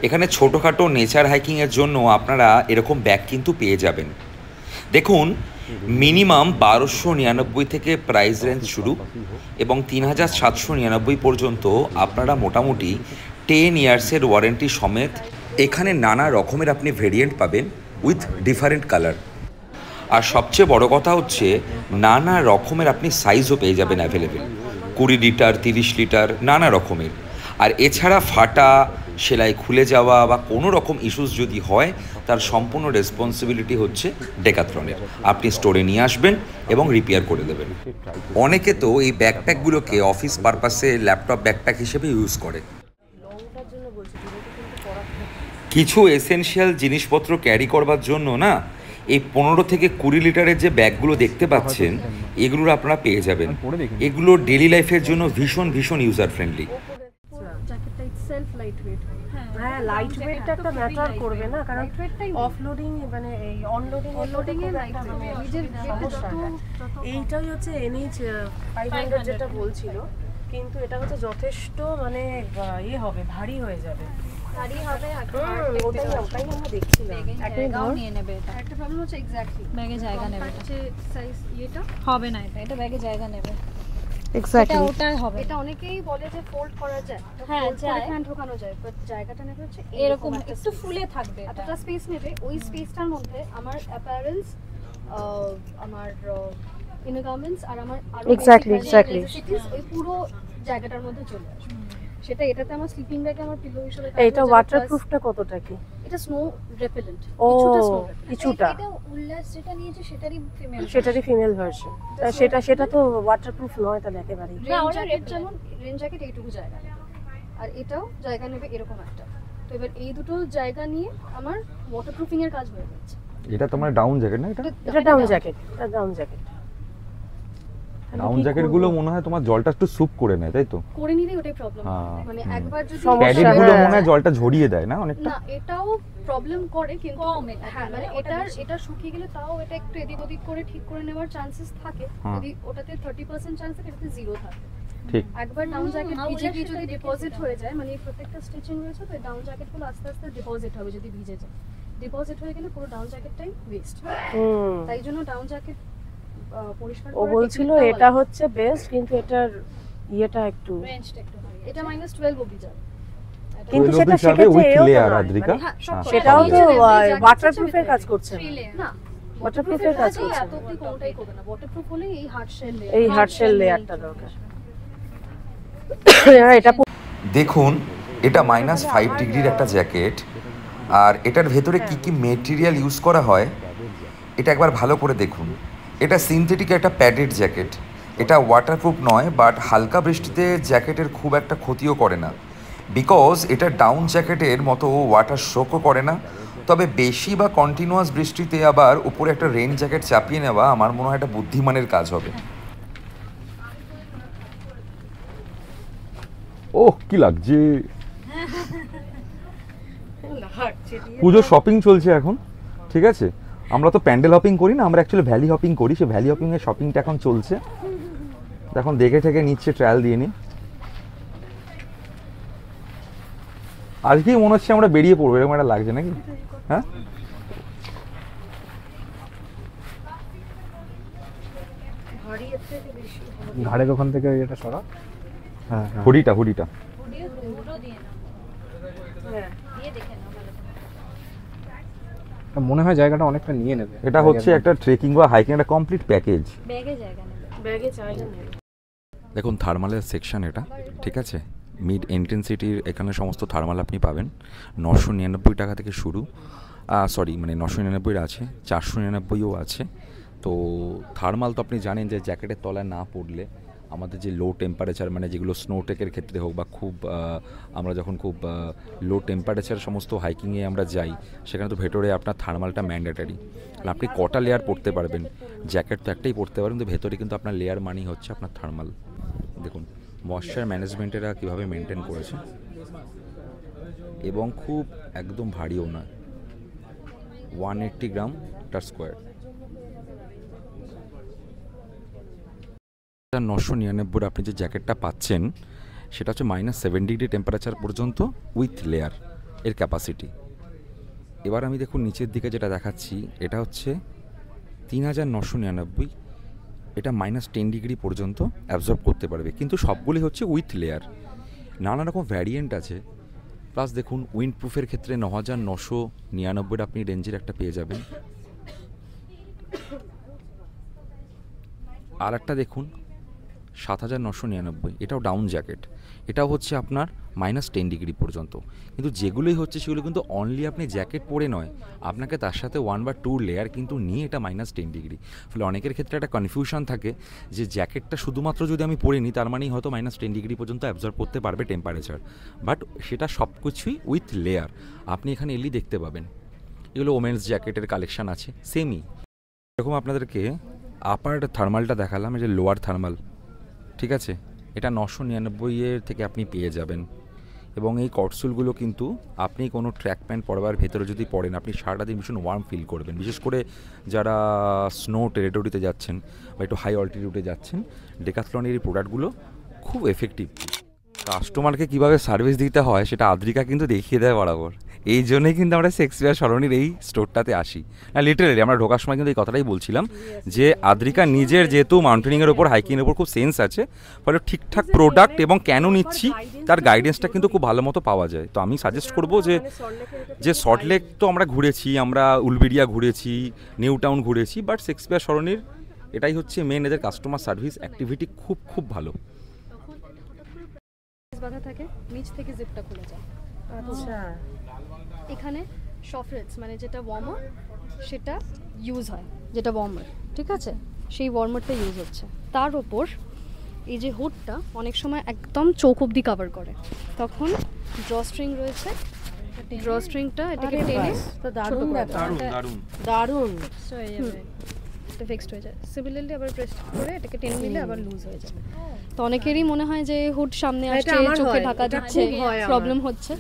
এখানে ছোটোখাটো নেচার হাইকিংয়ের জন্য আপনারা এরকম ব্যাগ কিন্তু পেয়ে যাবেন। দেখুন মিনিমাম 1299 থেকে প্রাইস রেঞ্জ শুরু এবং 3799 পর্যন্ত আপনারা মোটামুটি 10 ইয়ার্সের ওয়ারেন্টি সমেত এখানে নানা রকমের আপনি ভেরিয়েন্ট পাবেন উইথ ডিফারেন্ট কালার। আর সবচেয়ে বড় কথা হচ্ছে নানা রকমের আপনি সাইজও পেয়ে যাবেন অ্যাভেলেবেল, 20 লিটার 30 লিটার নানা রকমের। আর এছাড়া ফাটা, সেলাই খুলে যাওয়া বা কোনো রকম ইস্যুস যদি হয় তার সম্পূর্ণ রেসপন্সিবিলিটি হচ্ছে ডেকাথলনের। আপনি স্টোরে নিয়ে আসবেন এবং রিপেয়ার করে দেবেন। অনেকে তো এই ব্যাকপ্যাকগুলোকে অফিস পারপাসে ল্যাপটপ ব্যাকপ্যাক হিসেবে ইউজ করে। লংটার জন্য বলছি, দূরে তো কিন্তু করা কিছু এসেনশিয়াল জিনিসপত্র ক্যারি করবার জন্য না এই 15 থেকে 20 লিটারের যে ব্যাগগুলো দেখতে পাচ্ছেন এগুলো আপনারা পেয়ে যাবেন। এগুলো ডেলি লাইফের জন্য ভীষণ ভীষণ ইউজার ফ্রেন্ডলি। জ্যাকেটটা ইটসেলফ লাইট ওয়েট। হ্যাঁ, লাইট ওয়েটটা একটা ম্যাটার করবে না, কারণ অফলোডিং মানে এই অনলোডিং এর লাইট নিজের সমস্যা। এইটাই হচ্ছে NH 500 যেটা বলছিল, কিন্তু এটা হচ্ছে যথেষ্ট মানে ইয়ে হবে, ভারী হয়ে যাবে। ভারী হবে, ওটাই আমরা দেখছিলাম। জায়গাও নিয়ে নেবে এটা, একটা প্রবলেম হচ্ছে এক্স্যাক্টলি ব্যাগে জায়গা নেবে এটা। হচ্ছে সাইজ এটা হবে না, এটা ব্যাগে জায়গা নেবে। এটা এক্স্যাক্টলি ওটাই হবে। এটা অনেকেই বলে যে ফোল্ড করা যায়, হ্যাঁ, যায়। হ্যান্ড ঢোকানো যায়, বাট জায়গাটা নেবে হচ্ছে এরকম একটু ফুলে থাকবে এটা। এতটা স্পেস নেবে। ওই স্পেসটার মধ্যে আমার অ্যাপারেলস, আমার ইনার গার্মেন্টস আর আমার আরো Exactly. necessities ওই পুরো জায়গাটার মধ্যে চলে আসবে। সেটা এটাতে আমার স্লিপিং ব্যাগে আমার পিলো হিসেবে এটা ওয়াটারপ্রুফটা কতটা কি? এটা স্নো রেপেলেন্ট, ও স্নো কিছুটা, এটা উল্লাস যেটা নিয়েছে সেটারই ফিমেল। সেটারই ফিমেল ভার্সন। সেটা তো ওয়াটারপ্রুফ নয় তাহলে একেবারেই। রেন জ্যাকেট যেমন রেন জ্যাকেট এইটুকু জায়গা নেবে, আর এটাও জায়গা নেবে এরকম একটা। তো এবার এই দুটো জায়গা নিয়ে আমার ওয়াটারপ্রুফিং এর কাজ হয়ে যাচ্ছে। এটা তোমার ডাউন জ্যাকেট না? এটা ডাউন জ্যাকেট, এটা ডাউন জ্যাকেট। ডাউন জ্যাকেট গুলো মনে হয় তোমার জলটা একটু সুপ করে নেয়, তাই তো? করে নিলেই ওটাই প্রবলেম। হ্যাঁ, মানে একবার যদি সমস্যা, প্যাডেড গুলো হ্যাঁ। মনে হয় জলটা ঝরিয়ে দেয় না অনেকটা? না, এটাও প্রবলেম করে কিন্তু কম এটা। হ্যাঁ, মানে এটা শুকিয়ে গেলে তাও এটা একটু এদিক ওদিক করে ঠিক করে নেওয়ার চান্সেস থাকে। হ্যাঁ। যদি ওটাতে 30% চান্স থাকে, এটাতে 0 থাকে। ঠিক। একবার ডাউন জ্যাকেট আমরা ভিজে গিয়ে সেটা যদি দেখেছিলাম। ডিপোজিট হয়ে যায়, মানে এই প্রত্যেকটা স্টিচিং রয়েছে, তো ডাউন জ্যাকেটগুলো আস্তে আস্তে ডিপোজিট হবে যদি ভিজে যায়। ডিপোজিট হয়ে গেলে পুরো ডাউন জ্যাকেটটাই ওয়েস্ট। তাই জন্য ডাউন জ্যাকেট পরিষ্কার ও করার বলছিল technique-টাও এটা আলাদা। হচ্ছে বেস্ট, কিন্তু এটার ইয়েটা একটু, রেঞ্জটা একটু ভারী। এটা -12 অবধি যাবে। কিন্তু 12 সেটা অবধি যাবে সেক্ষেত্রে with এও তো layer, নয়, আদ্রিকা। মানে হ্যাঁ, সব হ্যাঁ, করা সেটাও যাবে। তো Each and every jacket ওয়াটারপ্রুফের হচ্ছে কাজ with করছে three না। layer। না, ওয়াটারপ্রুফের কাজ করছে এত অবধি কোনটাই করবে না। ওয়াটারপ্রুফ হলে এই হার্ড শেল লেয়ার, এই হার্ড শেল লেয়ারটা দরকার। এটা দেখুন এটা -5 ডিগ্রির একটা জ্যাকেট, আর এটার ভেতরে কি কি মেটেরিয়াল ইউজ করা হয় এটা একবার ভালো করে দেখুন। এটা সিনথেটিক একটা প্যাডেড জ্যাকেট। এটা ওয়াটারপ্রুফ নয়, বাট হালকা বৃষ্টিতে জ্যাকেটের খুব একটা ক্ষতিও করে না, বিকজ এটা ডাউন জ্যাকেটের মতো ওয়াটার শোকও করে না। তবে বেশি বা কন্টিনিউয়াস বৃষ্টিতে আবার উপরে একটা রেইন জ্যাকেট চাপিয়ে নেওয়া আমার মনে হয় এটা বুদ্ধিমানের কাজ হবে। ওহ কি লাগছে, লাগছে দিয়ে পুজো শপিং চলছে এখন, ঠিক আছে। আমরা তো প্যান্ডেল হপিং করি না, আমরা অ্যাকচুয়ালি ভ্যালি হপিং করি। সেই ভ্যালি হপিং এর শপিংটা এখন চলছে, এখন দেখে ঠেকে নিচ্ছে, ট্রায়াল দিয়ে নি। আজকেই মনে হচ্ছে আমরা বেরিয়ে পড়বো, এরকম একটা লাগছে নাকি? হ্যাঁ, ভারী এর থেকে বেশি ঘাড়ের ওখান থেকে এটা সরা। হ্যাঁ হ্যাঁ, হুডিটা হ্যাঁ মনে হয় জায়গাটা অনেকটা নিয়ে নেবে। এটা হচ্ছে একটা ট্রেকিং বা হাইকিং একটা কমপ্লিট প্যাকেজ। ব্যাগে জায়গা নেবে। ব্যাগে জায়গা নেই। দেখুন থার্মালের সেকশন এটা, ঠিক আছে। মিড ইন্টেন্সিটির এখানে সমস্ত থার্মাল আপনি পাবেন 999 টাকা থেকে শুরু, সরি মানে 999 আছে, 499ও আছে। তো থার্মাল তো আপনি জানেন যে জ্যাকেটের তলায় না পড়লে আমাদের যে লো টেম্পারেচার, মানে যেগুলো স্নোটেকের ক্ষেত্রে হোক বা খুব আমরা যখন খুব লো টেম্পারেচার সমস্ত হাইকিংয়ে আমরা যাই, সেখানে তো ভেতরে আপনার থার্মালটা ম্যান্ডেটারি। আপনি কটা লেয়ার পরতে পারবেন, জ্যাকেট তো একটাই পরতে পারবেন, কিন্তু ভেতরে কিন্তু আপনার লেয়ার মানেই হচ্ছে আপনার থার্মাল। দেখুন ময়েশ্চার ম্যানেজমেন্টেরা কীভাবে মেনটেন করেছে, এবং খুব একদম ভারীও না, 180 গ্রাম পার স্কোয়ার। 999 আপনি যে জ্যাকেটটা পাচ্ছেন সেটা হচ্ছে -7 ডিগ্রি টেম্পারেচার পর্যন্ত উইথ লেয়ার এর ক্যাপাসিটি। এবার আমি দেখুন নিচের দিকে যেটা দেখাচ্ছি, এটা হচ্ছে 3999, এটা -10 ডিগ্রি পর্যন্ত অ্যাবজর্ব করতে পারবে, কিন্তু সবগুলি হচ্ছে উইথ লেয়ার। নানা রকম ভ্যারিয়েন্ট আছে। প্লাস দেখুন উইন্ড প্রুফের ক্ষেত্রে 9999 আপনি রেঞ্জের একটা পেয়ে যাবেন। আর একটা দেখুন 7999, এটাও ডাউন জ্যাকেট, এটাও হচ্ছে আপনার -10 ডিগ্রি পর্যন্ত। কিন্তু যেগুলোই হচ্ছে সেগুলো কিন্তু অনলি আপনি জ্যাকেট পরে নয়, আপনাকে তার সাথে 1 বা 2 লেয়ার কিন্তু নিয়ে এটা -10 ডিগ্রি। ফলে অনেকের ক্ষেত্রে একটা কনফিউশন থাকে যে জ্যাকেটটা শুধুমাত্র যদি আমি পরে নিই তার মানেই হয়তো -10 ডিগ্রি পর্যন্ত অ্যাবজর্ব করতে পারবে টেম্পারেচার, বাট সেটা সব কিছুই উইথ লেয়ার। আপনি এখানে এলি দেখতে পাবেন, এগুলো ওমেন্স জ্যাকেটের কালেকশন আছে সেমই। এরকম আপনাদেরকে আপার থার্মালটা দেখালাম, এই যে লোয়ার থার্মাল, ঠিক আছে, এটা 999 থেকে আপনি পেয়ে যাবেন। এবং এই কটসুলগুলো কিন্তু আপনি কোনো ট্র্যাক প্যান্ট পরবার ভেতরে যদি পরেন, আপনি সারাটা দিন ভীষণ ওয়ার্ম ফিল করবেন। বিশেষ করে যারা স্নো টেরিটরিতে যাচ্ছেন বা একটু হাই অল্টিটিউডে যাচ্ছেন, ডেকাথলনের এই প্রোডাক্টগুলো খুব এফেক্টিভ। কাস্টমারকে কীভাবে সার্ভিস দিতে হয় সেটা আদ্রিকা কিন্তু দেখিয়ে দেয় বরাবর। এই জন্যই কিন্তু আমরা শেক্সপিয়ার সরণির এই স্টোরটাতে আসি। হ্যাঁ, লিটারেলি আমরা ঢোকার সময় কিন্তু এই কথাটাই বলছিলাম যে আদ্রিকা নিজের যেহেতু মাউন্টেনিংয়ের ওপর হাইকিংয়ের ওপর খুব সেন্স আছে, ফলে ঠিকঠাক প্রোডাক্ট এবং কেন নিচ্ছি তার গাইডেন্সটা কিন্তু খুব ভালো মতো পাওয়া যায়। তো আমি সাজেস্ট করবো যে সল্টলেক তো আমরা ঘুরেছি, আমরা উলবেড়িয়া ঘুরেছি, নিউ টাউন ঘুরেছি, বাট শেক্সপিয়ার সরণির এটাই হচ্ছে মেন, এদের কাস্টমার সার্ভিস অ্যাক্টিভিটি খুব খুব ভালো। বাঁধা থাকে, নিচ থেকে জিপটা খুলে যায়। আচ্ছা, এখানে সফরেটস মানে যেটা ওয়ার্মার সেটা ইউজ হয়, যেটা ওয়ার্মার, ঠিক আছে, সেই ওয়ার্মারটা ইউজ হচ্ছে। তার ওপর এই যে হুডটা অনেক সময় একদম চোখ অবধি কভার করে, তখন ড্রস্ট্রিং রয়েছে, ড্রস্ট্রিংটা এটাকে টেনে তো দারুণ ব্যাপার, দারুণ হয়ে যাবে, এটা ফিক্সড হয়ে যায়। সিমিলারলি আবার প্রেস করে এটাকে টেনে নিলে আবার লুজ হয়ে যাবে। তো অনেকেরই মনে হয় যে হুড সামনে আসছে, চোখে ঢাকা দিচ্ছে, প্রবলেম হচ্ছে।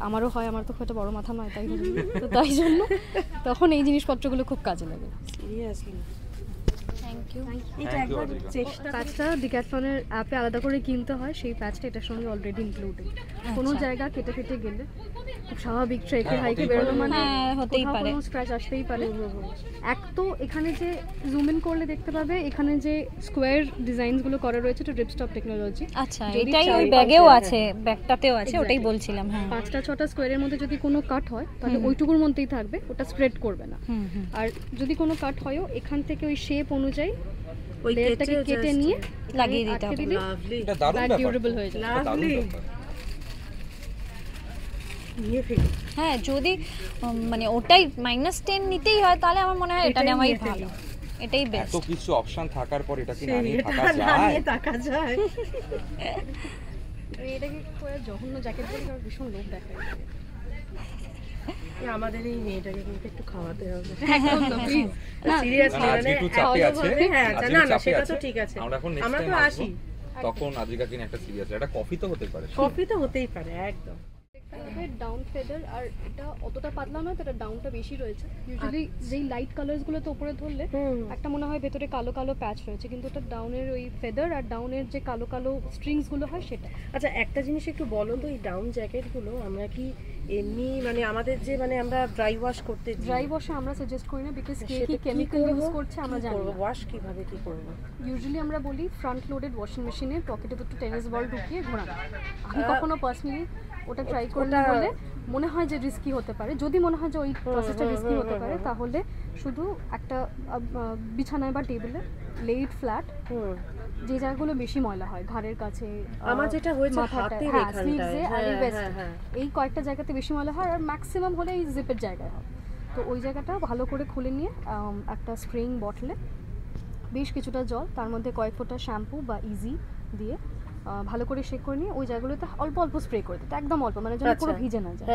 আমারও হয়, আমার তো খুব একটা বড় মাথা নয়, তাই তো তাই জন্য তখন এই জিনিসপত্রগুলো খুব কাজে লাগে। Seriously thank you. এটা একবার চেষ্টা প্যাচটা ডিক্যাথলনের অ্যাপে আলাদা করে কিনতে হয়, সেই প্যাচটা এটার সঙ্গে অলরেডি ইনক্লুডেড। কোনো জায়গা কেটে কেটে গেলে খুব স্বাভাবিক, ট্রেকে হাইকে বেরোনো মানে হতেই পারে, কোনো স্ক্র্যাচ আসতেই পারে। এক তো এখানে যে জুম ইন করলে দেখতে পাবে এখানে যে স্কোয়ার ডিজাইনসগুলো করা রয়েছে, এটা রিপস্টপ টেকনোলজি। আচ্ছা, এটাই ওই ব্যাগেও আছে, ব্যাগটাতেও আছে, ওটাই বলছিলাম। হ্যাঁ, 5টা-6টা স্কোয়ারের মধ্যে যদি কোনো কাট হয় তাহলে ওইটুকুর মধ্যেই থাকবে, ওটা স্প্রেড করবে না। আর যদি কোনো কাট হয়ও এখান থেকে ওই শেপ অনুযায়ী ওই লেয়ারটাকে কেটে নিয়ে লাগিয়ে দিতে হবে। লাভলি এটা দারুণ ব্যাগ ব্যাপার, ডিউরেবল হয়ে যায়। লাভলি নিয়ে ফেলি। হ্যাঁ, যদি মানে ওটাই -10 নিতেই হয় তাহলে আমার মনে হয় এটা নেওয়াই ভালো, এটাই বেস্ট। এত কিছু অপশন থাকার পর এটা কি না নিয়ে থাকা না যায়? নিয়ে টাকা যায়। এটাকে করে জঘন্য জ্যাকেট পরে আর ভীষণ লোক দেখায়। আমাদের এই মেয়েটাকে কিন্তু একটু খাওয়াতে হবে। একদম না, প্লিজ। সিরিয়াসলি না, আজকে মানে একটু চাপে আছে। হ্যাঁ, আজকে না না চাপে সেটা আছে। তো ঠিক আছে, আমরা এখন next আমরা তো time আসি। আসবো। তখন আদ্রিকা কিনে একটা সিরিয়াস, এটা কফি তো হতে পারে। কফি তো হতেই পারে একদম। ডাউন ফেদার, আর এটা অতটা পাতলা নয়, তো এটা ডাউনটা বেশি রয়েছে। ইউজুয়ালি যেই লাইট কালার্স গুলো তো উপরে ধরলে একটা মনে হয় ভেতরে কালো কালো প্যাচ রয়েছে, কিন্তু এটা ডাউনের ওই ফেদার আর ডাউনের যে কালো কালো স্ট্রিংস গুলো হয় সেটা। আচ্ছা একটা জিনিস একটু বলো তো, এই ডাউন জ্যাকেটগুলো আমরা কি এমনি মানে আমাদের যে মানে আমরা ড্রাই ওয়াশ করতে ড্রাই ওয়াশে আমরা সাজেস্ট করি না, বিকজ কে কি কেমিক্যাল ইউজ করছে আমরা জানি না। ওয়াশ কিভাবে কি করব? ইউজুয়ালি আমরা বলি ফ্রন্ট লোডেড ওয়াশিং মেশিনে পকেটে দুটো টেনিস বল ঢুকিয়ে ঘোরানো। আমি কখনো পার্সোনালি ওটা ট্রাই করলে বলে মনে হয় যে রিস্কি হতে পারে, যদি মনে হয় যে ওই প্রসেসটা রিস্কি হতে পারে, তাহলে শুধু একটা বিছানায় বা টেবিলে লেট ফ্ল্যাট যে জায়গাগুলো বেশি ময়লা হয়, ঘাড়ের কাছে, আমার যেটা হয়েছে হাতে স্লিভসে আর ওয়েস্ট, এই কয়েকটা জায়গাতে বেশি ময়লা হয়, আর ম্যাক্সিমাম হলে এই জিপের জায়গায় হয়। তো ওই জায়গাটা ভালো করে খুলে নিয়ে একটা স্প্রেইং বটলে বেশ কিছুটা জল, তার মধ্যে কয়েক ফোঁটা শ্যাম্পু বা ইজি দিয়ে ভালো করে শেক করে নিয়ে ওই জায়গাগুলোতে অল্প অল্প স্প্রে করে দিতে, একদম অল্প, মানে যেন পুরো ভিজে না যায়।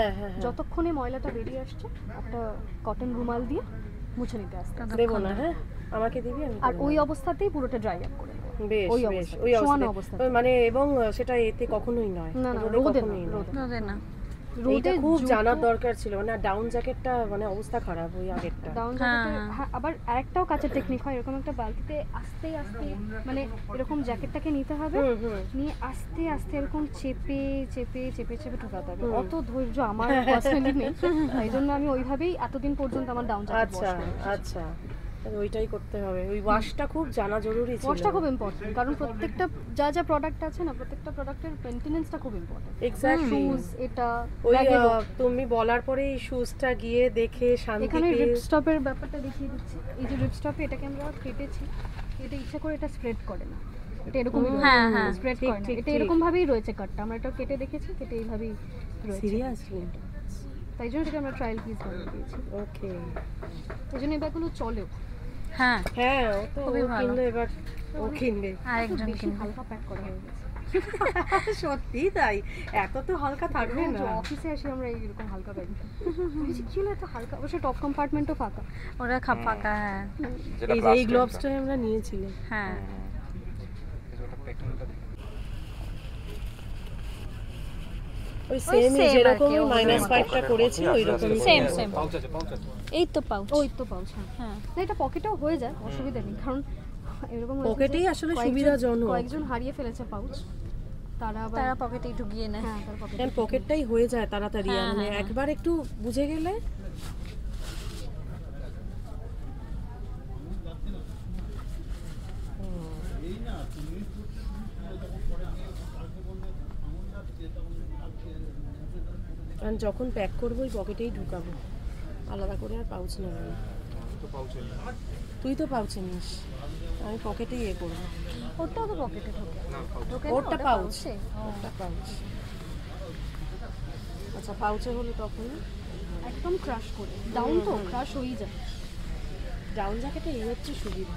যতক্ষণে ময়লাটা বেরিয়ে আসছে একটা কটন রুমাল দিয়ে মুছে নিতে আসতে দেবো না। হ্যাঁ আমাকে দিবি, আর ওই অবস্থাতেই পুরোটা ড্রাই আপ করে নেবো। বেশ ওই বেশ, অবস্থা মানে এবং সেটা এতে কখনোই নয়, না না, রোদে রোদে না। রোদে খুব জানার দরকার ছিল না। ডাউন জ্যাকেটটা মানে অবস্থা খারাপ, ওই আগেরটা। ডাউন জ্যাকেটে আবার আরেকটাও কাছের টেকনিক হয়, এরকম একটা বালতিতে আস্তে আস্তে মানে এরকম জ্যাকেটটাকে নিতে হবে, নিয়ে আস্তে আস্তে এরকম চেপে চেপে চেপে চেপে ঢোকাতে হবে। অত ধৈর্য আমার পার্সোনালি নেই, তাই জন্য আমি ওইভাবেই এতদিন পর্যন্ত আমার ডাউন জ্যাকেট আচ্ছা আচ্ছা, ওইটাই করতে হবে। ওই ওয়াশটা খুব জানা জরুরি ছিল। ওয়াশটা খুব ইম্পর্টেন্ট, কারণ প্রত্যেকটা যা যা প্রোডাক্ট আছে না, প্রত্যেকটা প্রোডাক্টের মেইনটেনেন্সটা খুব ইম্পর্টেন্ট। এক্স্যাক্টলি। শুজ এটা ওই তুমি বলার পরে এই শুজটা গিয়ে দেখে শান্তি এখানে পেয়ে। রিপস্টপের ব্যাপারটা দেখিয়ে দিচ্ছি। এই যে রিপস্টপে এটাকে আমরা কেটেছি, এটা ইচ্ছা করে এটা স্প্রেড করে না, এটা এরকমই স্প্রেড করে না, এটা এরকম ভাবেই রয়েছে কাটটা। আমরা এটা কেটে দেখেছি, কেটে এইভাবেই রয়েছে। সিরিয়াসলি? তাই জন্য এটাকে আমরা ট্রায়াল পিস বানিয়ে দিয়েছি। ওকে, এই জন্য এই ব্যাগগুলো চলেও। হ্যাঁ হ্যাঁ ও তো কিনবে, এবার ও কিনবে। আরেকজন বেশি হালকা প্যাক করা হয়ে গেছে। সত্যি তাই, এত তো হালকা থাকবে না। অফিসে আসি আমরা এইরকম হালকা ব্যাগ, কি হলো এত হালকা। অবশ্য টপ কম্পার্টমেন্টও ফাঁকা, ওরা ফাঁকা। হ্যাঁ এই যে এই গ্লোভসটা আমরা নিয়েছিলাম। হ্যাঁ ওই সেম যেরকম -5টা করেছি ওই রকম সেম এই তো পাউচ। ওই তো পাউচ। হ্যাঁ না, এটা পকেটেও হয়ে যায়, অসুবিধা নেই, কারণ এরকম পকেটেই আসলে সুবিধাজনক। কয়েকজন হারিয়ে ফেলেছে পাউচ, তারা পকেটেই ঢুকিয়ে নেয়। হ্যাঁ তার পকেটে কারণ পকেটটাই হয়ে যায় তাড়াতাড়ি, মানে একবার একটু বুঝে গেলে। কারণ যখন প্যাক করবো ওই পকেটেই ঢুকাবো, আলাদা করে আর পাউচ নেবো না। তুই তো পাউচে নিস, আমি পকেটেই ইয়ে করবো। ওটাও তো পকেটে ঢোকে, ওটা পাউচ, ওটা পাউচ। আচ্ছা পাউচে হলে তখন একদম ক্রাশ করে, ডাউন তো ক্রাশ হয়েই যায়। ডাউন জ্যাকেটে এই হচ্ছে সুবিধা।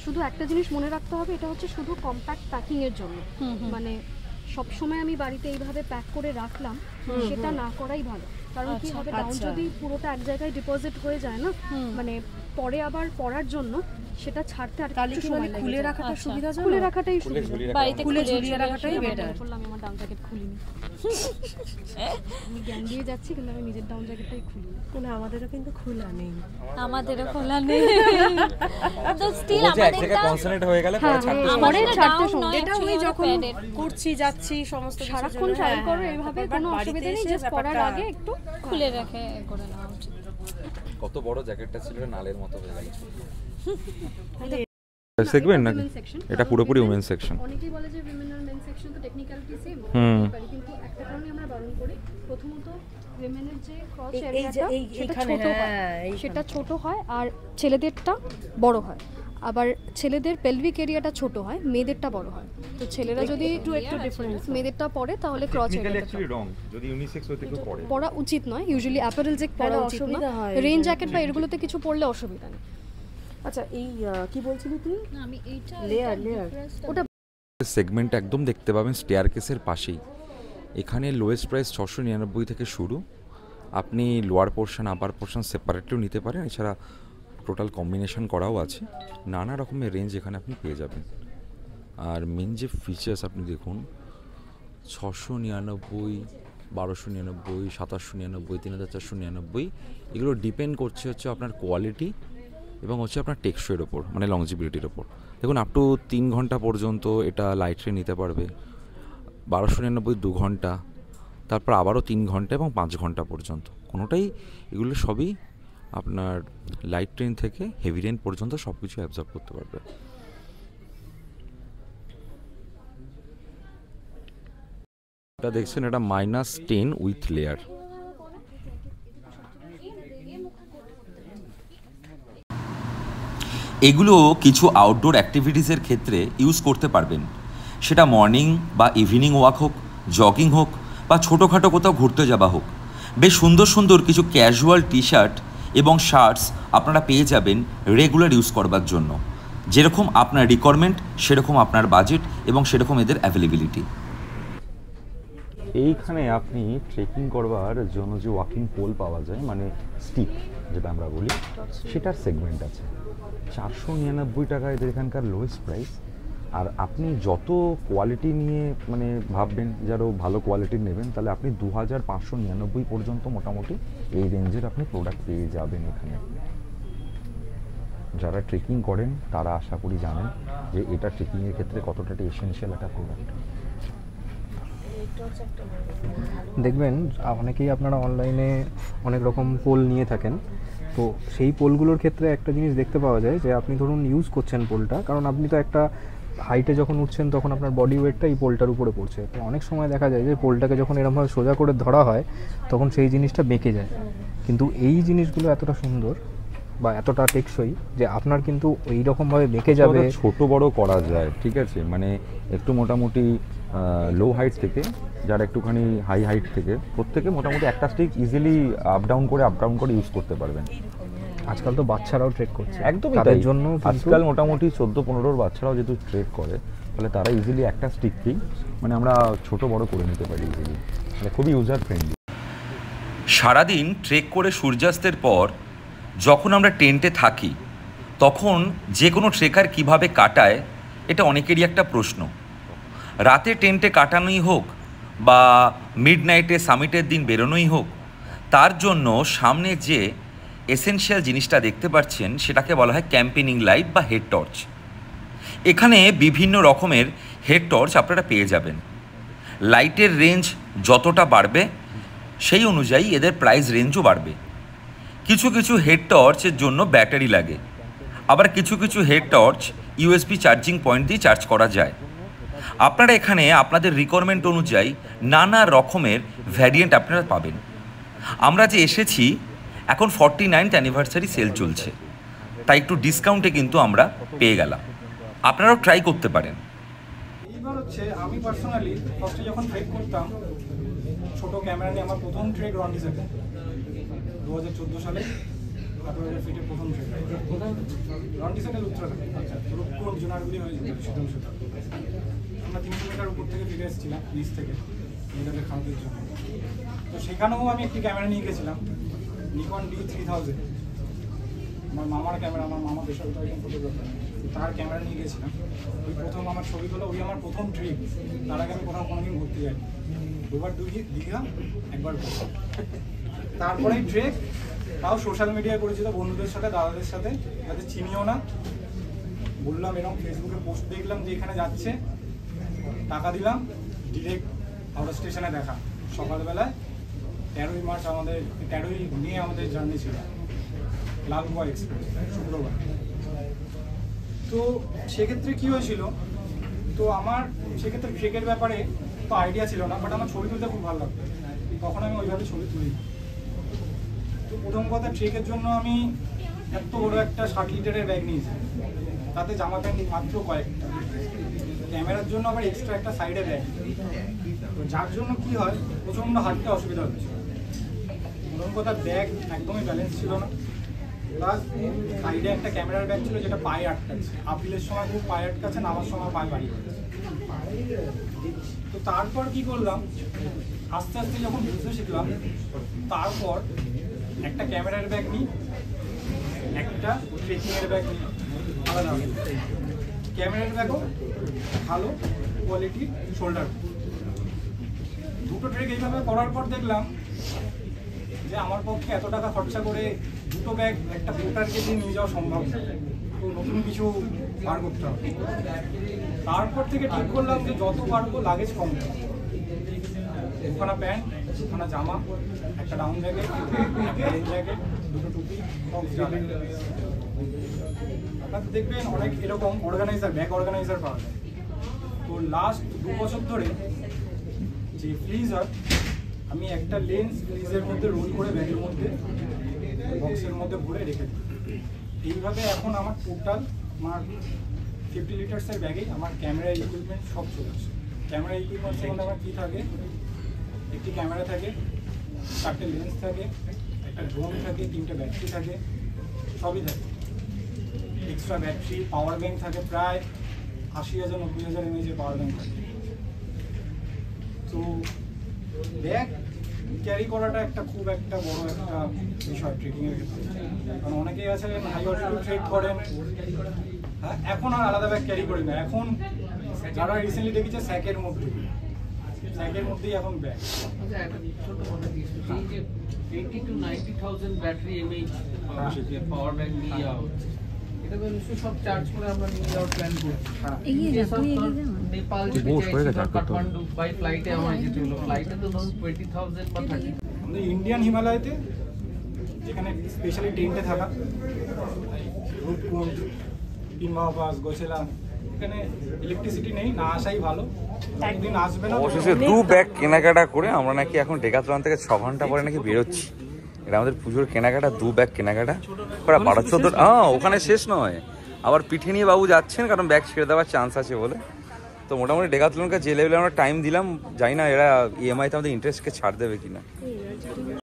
শুধু একটা জিনিস মনে রাখতে হবে, এটা হচ্ছে শুধু কম্প্যাক্ট প্যাকিং এর জন্য, মানে সব সময় আমি বাড়িতে এইভাবে প্যাক করে রাখলাম সেটা না করাই ভালো। কারণ কি হবে, ডাউন যদি পুরোটা এক জায়গায় ডিপোজিট হয়ে যায় না, মানে পরে আবার পরার জন্য সেটা ছাড়তে আর একটু সময় লাগে। খুলে রাখাটা সুবিধাজনক, খুলে রাখাটাই সুবিধা, বাড়িতে খুলে ঝুলিয়ে রাখাটাই বেটার। আমি আমার ডাউন জ্যাকেট খুলিনি, আমি জ্ঞান দিয়ে যাচ্ছি, কিন্তু আমি নিজের ডাউন জ্যাকেটটাই খুলিনি। মানে আমাদেরও কিন্তু খোলা নেই, আমাদেরও খোলা নেই, তো স্টিল আমাদেরটা কনসেন্ট্রেট হয়ে গেলে পরে ছাড়তে সময়। এটা ওই যখন করছি যাচ্ছি সমস্ত সারাক্ষণ ট্রায়াল করো এইভাবে, কোনো অসুবিধা নেই, জাস্ট পরার আগে একটু খুলে রেখে করে নেওয়া উচিত। কত বড় জ্যাকেটটা ছিল, নালের মতো হয়ে গেল। সেগমেন্ট নাকি এটা পুরোপুরি উমেন সেকশন? অনেকেই বলে যে উইমেন আর মেন সেকশন তো টেকনিক্যালিটি সেম, কিন্তু একটা কারণে আমরা বারণ করি। প্রথমত উইমেনের যে ক্রস এরিয়াটা সেটা ছোট হয়, আর ছেলেদেরটা বড় হয়। আবার ছেলেদের পেলভিক এরিয়াটা ছোট হয়, মেয়েদেরটা বড় হয়। তো ছেলেরা যদি একটু ডিফারেন্স মেয়েদেরটা পরে, তাহলে ক্রস এরিয়াটা রং যদি ইউনিসেক্স হতে একটু পড়ে পরা উচিত নয়। ইউজুয়ালি অ্যাপারেল যে পরা উচিত না, রেইন জ্যাকেট বা এরগুলোতে কিছু পরলে অসুবিধা নেই। আচ্ছা এই কি বলছিলি তুই? আমি এইটা লেয়ার ওটা সেগমেন্ট একদম দেখতে পাবেন স্টেয়ারকেসের পাশেই। এখানে লোয়েস্ট প্রাইস 699 থেকে শুরু। আপনি লোয়ার পোর্শন আপার পোর্শন সেপারেটলিও নিতে পারেন, এছাড়া টোটাল কম্বিনেশন করাও আছে, নানা রকমের রেঞ্জ এখানে আপনি পেয়ে যাবেন। আর মেন যে ফিচার্স আপনি দেখুন, 699, 1299, 2799, 3499, এগুলো ডিপেন্ড করছে হচ্ছে আপনার কোয়ালিটি এবং হচ্ছে আপনার টেকসইয়ের ওপর, মানে লংজিবিলিটির ওপর। দেখুন আপ টু 3 ঘন্টা পর্যন্ত এটা লাইট ট্রেন নিতে পারবে, 1299 2 ঘন্টা, তারপর আবারও 3 ঘন্টা এবং 5 ঘন্টা পর্যন্ত। কোনোটাই, এগুলো সবই আপনার লাইট ট্রেন থেকে হেভি রেন পর্যন্ত সব কিছু অ্যাবজর্ব করতে পারবে। এটা দেখছেন, এটা -10 উইথ লেয়ার। এগুলো কিছু আউটডোর অ্যাক্টিভিটিসের ক্ষেত্রে ইউজ করতে পারবেন, সেটা মর্নিং বা ইভিনিং ওয়াক হোক, জগিং হোক, বা ছোটোখাটো কোথাও ঘুরতে যাওয়া হোক। বেশ সুন্দর সুন্দর কিছু ক্যাজুয়াল টি শার্ট এবং শার্টস আপনারা পেয়ে যাবেন রেগুলার ইউজ করবার জন্য। যেরকম আপনার রিকোয়ারমেন্ট, সেরকম আপনার বাজেট এবং সেরকম এদের অ্যাভেলেবিলিটি। এইখানে আপনি ট্রেকিং করবার জন্য যে ওয়াকিং পোল পাওয়া যায়, মানে স্টিক যেটা আমরা বলি, সেটার সেগমেন্ট আছে। 499 টাকা এদের এখানকার লোয়েস্ট প্রাইস। আর আপনি যত কোয়ালিটি নিয়ে মানে ভাববেন যে আরও ভালো কোয়ালিটির নেবেন, তাহলে আপনি 2599 পর্যন্ত মোটামুটি এই রেঞ্জের আপনি প্রোডাক্ট পেয়ে যাবেন এখানে। যারা ট্রেকিং করেন তারা আশা করি জানেন যে এটা ট্রেকিংয়ের ক্ষেত্রে কতটা এসেনশিয়াল একটা প্রোডাক্ট। দেখবেন অনেকেই আপনারা অনলাইনে অনেক রকম পোল নিয়ে থাকেন, তো সেই পোলগুলোর ক্ষেত্রে একটা জিনিস দেখতে পাওয়া যায় যে আপনি ধরুন ইউজ করছেন পোলটা, কারণ আপনি তো একটা হাইটে যখন উঠছেন তখন আপনার বডি ওয়েটটা এই পোলটার উপরে পড়ছে। তো অনেক সময় দেখা যায় যে পোলটাকে যখন এরকমভাবে সোজা করে ধরা হয় তখন সেই জিনিসটা বেঁকে যায়। কিন্তু এই জিনিসগুলো এতটা সুন্দর বা এতটা টেকসই যে আপনার কিন্তু এই রকমভাবে বেঁকে যাবে, ছোট বড় করা যায়, ঠিক আছে, মানে একটু মোটামুটি লো হাইট থেকে যারা একটুখানি হাই হাইট থেকে প্রত্যেকে মোটামুটি একটা স্টিক ইজিলি আপ ডাউন করে ইউজ করতে পারবেন। আজকাল তো বাচ্চারাও ট্রেক করছে, একদমই তাদের তাই। জন্য আজকাল মোটামুটি 14-15 বাচ্চারাও যেহেতু ট্রেক করে, তাহলে তারা ইজিলি একটা স্টিককেই মানে আমরা ছোট বড় করে নিতে পারি ইজিলি, মানে খুবই ইউজার ফ্রেন্ডলি। সারাদিন ট্রেক করে সূর্যাস্তের পর যখন আমরা টেন্টে থাকি, তখন যে কোনো ট্রেকার কিভাবে কাটায়, এটা অনেকেরই একটা প্রশ্ন। রাতে টেন্টে কাটানোই হোক বা মিডনাইটে সামিটের দিন বেরোনোই হোক, তার জন্য সামনে যে এসেনশিয়াল জিনিসটা দেখতে পাচ্ছেন সেটাকে বলা হয় ক্যাম্পেনিং লাইট বা হেড টর্চ। এখানে বিভিন্ন রকমের হেড টর্চ আপনারা পেয়ে যাবেন। লাইটের রেঞ্জ যতটা বাড়বে সেই অনুযায়ী এদের প্রাইস রেঞ্জও বাড়বে। কিছু কিছু হেড টর্চের জন্য ব্যাটারি লাগে, আবার কিছু কিছু head torch USB charging point দিয়ে চার্জ করা যায়। আপনারা এখানে আপনাদের রিকোয়ারমেন্ট অনুযায়ী নানা রকমের ভ্যারিয়েন্ট আপনারা পাবেন। আমরা যে এসেছি এখন 49th অ্যানিভার্সারি সেল চলছে, তাই একটু ডিসকাউন্টে কিন্তু আমরা পেয়ে গেলাম, আপনারাও ট্রাই করতে পারেন। এইবার হচ্ছে আমি পার্সোনালি ফার্স্টে যখন ট্রেক করতাম ছোট ক্যামেরা নিয়ে, আমার প্রথম ট্রেক রন্ডিসেটে 2014 সালে 18,000 ফিটের প্রথম ট্রেক রন্ডিসেটে উত্তরাখণ্ড। আচ্ছা, রূপকুণ্ড জোনারগুলি হয়েছিল শীতল শীতল। আমরা 300 মিটার উপর থেকে ফিরে এসেছিলাম নিচ থেকে মেয়েটাকে খাওয়ানোর জন্য। তো সেখানেও আমি একটি ক্যামেরা নিয়ে গেছিলাম, নিকন D3000, আমার মামার ক্যামেরা। আমার মামা বেসরকারি একজন ফটোগ্রাফার, তার ক্যামেরা নিয়ে গেছিলাম। ওই প্রথম আমার ছবি তোলা, ওই আমার প্রথম ট্রিপ। তার আগে আমি কোথাও কোনোদিন ঘুরতে যাইনি, দুবার দীঘা, একবার কোথাও। তারপরেই ট্রেক, তাও সোশ্যাল মিডিয়ায় করেছিল বন্ধুদের সাথে, দাদাদের সাথে, যাতে চিনিও না। বললাম এরকম ফেসবুকে পোস্ট দেখলাম যে এখানে যাচ্ছে, টাকা দিলাম, ডিরেক্ট হাওড়া স্টেশনে দেখা। সকালবেলায় 13ই মার্চ আমাদের 13ই মে আমাদের জার্নি ছিল, লালগোয়া এক্সপ্রেস, শুক্রবার। তো সেক্ষেত্রে কী হয়েছিল, তো আমার সেক্ষেত্রে ট্রেকের ব্যাপারে তো আইডিয়া ছিল না, বাট আমার ছবি তুলতে খুব ভালো লাগতো, তখন আমি ওইভাবে ছবি তুলি। তো প্রথম কথা, ট্রেকের জন্য আমি এত বড় একটা 60 লিটারের ব্যাগ নিয়েছি, তাতে জামা প্যান্ট মাত্র কয়েকটা, ক্যামেরার জন্য আবার এক্সট্রা একটা সাইডে ব্যাগ। তো যার জন্য কি হয়, প্রচণ্ড হাঁটতে অসুবিধা হচ্ছে। প্রথম কথা, ব্যাগ একদমই ব্যালেন্স ছিল না, প্লাস সাইডে একটা ক্যামেরার ব্যাগ ছিল যেটা পায়ে আটকাচ্ছে। আপিলের সময় খুব পায়ে আটকাচ্ছে, নামার সময় পায়ে বাড়ি যাচ্ছে। তো তারপর কি করলাম, আস্তে আস্তে যখন বুঝতে শিখলাম, তারপর একটা ক্যামেরার ব্যাগ নিই, একটা একটা ট্রেকিংয়ের ব্যাগ আলাদা, ক্যামেরার ব্যাগও ভালো কোয়ালিটি শোল্ডার। দুটো ট্রেক এইভাবে করার পর দেখলাম যে আমার পক্ষে এত টাকা খরচা করে দুটো ব্যাগ একটা পোর্টারকে দিয়ে নিয়ে যাওয়া সম্ভব না, তো নতুন কিছু বার করতে হবে। তারপর থেকে ঠিক করলাম যে যত পারবো লাগেজ কম দেবো, দুখানা প্যান্ট, দুখানা জামা, একটা ডাউন জ্যাকেট, একটা রেন জ্যাকেট, দুটো টুপি, আপনারা দেখবেন অনেক এরকম অর্গানাইজার, ব্যাগ অর্গানাইজার পাওয়া যায়। তো লাস্ট 2 বছর ধরে যে ফ্রিজার, আমি একটা লেন্স ফ্রিজের মধ্যে রোল করে ব্যাগের মধ্যে বক্সের মধ্যে ভরে রেখে দিই। এইভাবে এখন আমার টোটাল আমার 50 লিটার্সের ব্যাগে আমার ক্যামেরা ইকুইপমেন্ট সব চলে আসে। ক্যামেরা ইকুইপমেন্টের মধ্যে আমার কী থাকে, একটি ক্যামেরা থাকে, 4টে লেন্স থাকে, একটা ড্রোন থাকে, 3টে ব্যাটারি থাকে, সবই থাকে। এক্সট্রা ব্যাটারি, পাওয়ার ব্যাঙ্ক থাকে, প্রায় 80,000-90,000 mAh পাওয়ার ব্যাঙ্ক থাকে। তো ব্যাগ ক্যারি করাটা একটা খুব একটা বড় একটা বিষয় ট্রেকিংয়ের ক্ষেত্রে, কারণ অনেকেই আছে হাই অল্টিটিউড ট্রেক করেন, হ্যাঁ, এখন আর আলাদা ব্যাগ ক্যারি করি না। এখন যারা রিসেন্টলি দেখেছে স্যাকের মধ্যেই এখন ব্যাগ। এই যে 80 to 90,000 battery MH power bank নিয়ে যাওয়া হচ্ছে, এটা তো নিশ্চয়ই সব চার্জ করে আমরা নিয়ে যাওয়ার প্ল্যান করছি। নেপাল যেতে চাইছি, কাঠমান্ডু বাই ফ্লাইটে আমার যেতে হলো, ফ্লাইটে তো ধরুন 20,000 বা 30,000। আমাদের ইন্ডিয়ান হিমালয়তে যেখানে স্পেশালি টেন্টে থাকা, রূপকুণ্ড, হিমালয় পাস, গোছেলা, এখানে ইলেকট্রিসিটি নেই, না আসাই ভালো। একদিন আসবে না। অবশেষে 2 ব্যাগ কেনাকাটা করে আমরা নাকি এখন ডেকাথলন থেকে 6 ঘন্টা পরে নাকি বেরোচ্ছি। এটা আমাদের পুজোর কেনাকাটা, 2 ব্যাগ কেনাকাটা করা 12-14। ওখানে শেষ নয়, আবার পিঠে নিয়ে বাবু যাচ্ছেন, কারণ ব্যাগ ছেড়ে দেওয়ার চান্স আছে বলে। তো মোটামুটি ডেকাথলনকে যে লেভেলে আমরা টাইম দিলাম, জানি না এরা ইএমআইতে আমাদের ইন্টারেস্টকে ছাড় দেবে কিনা।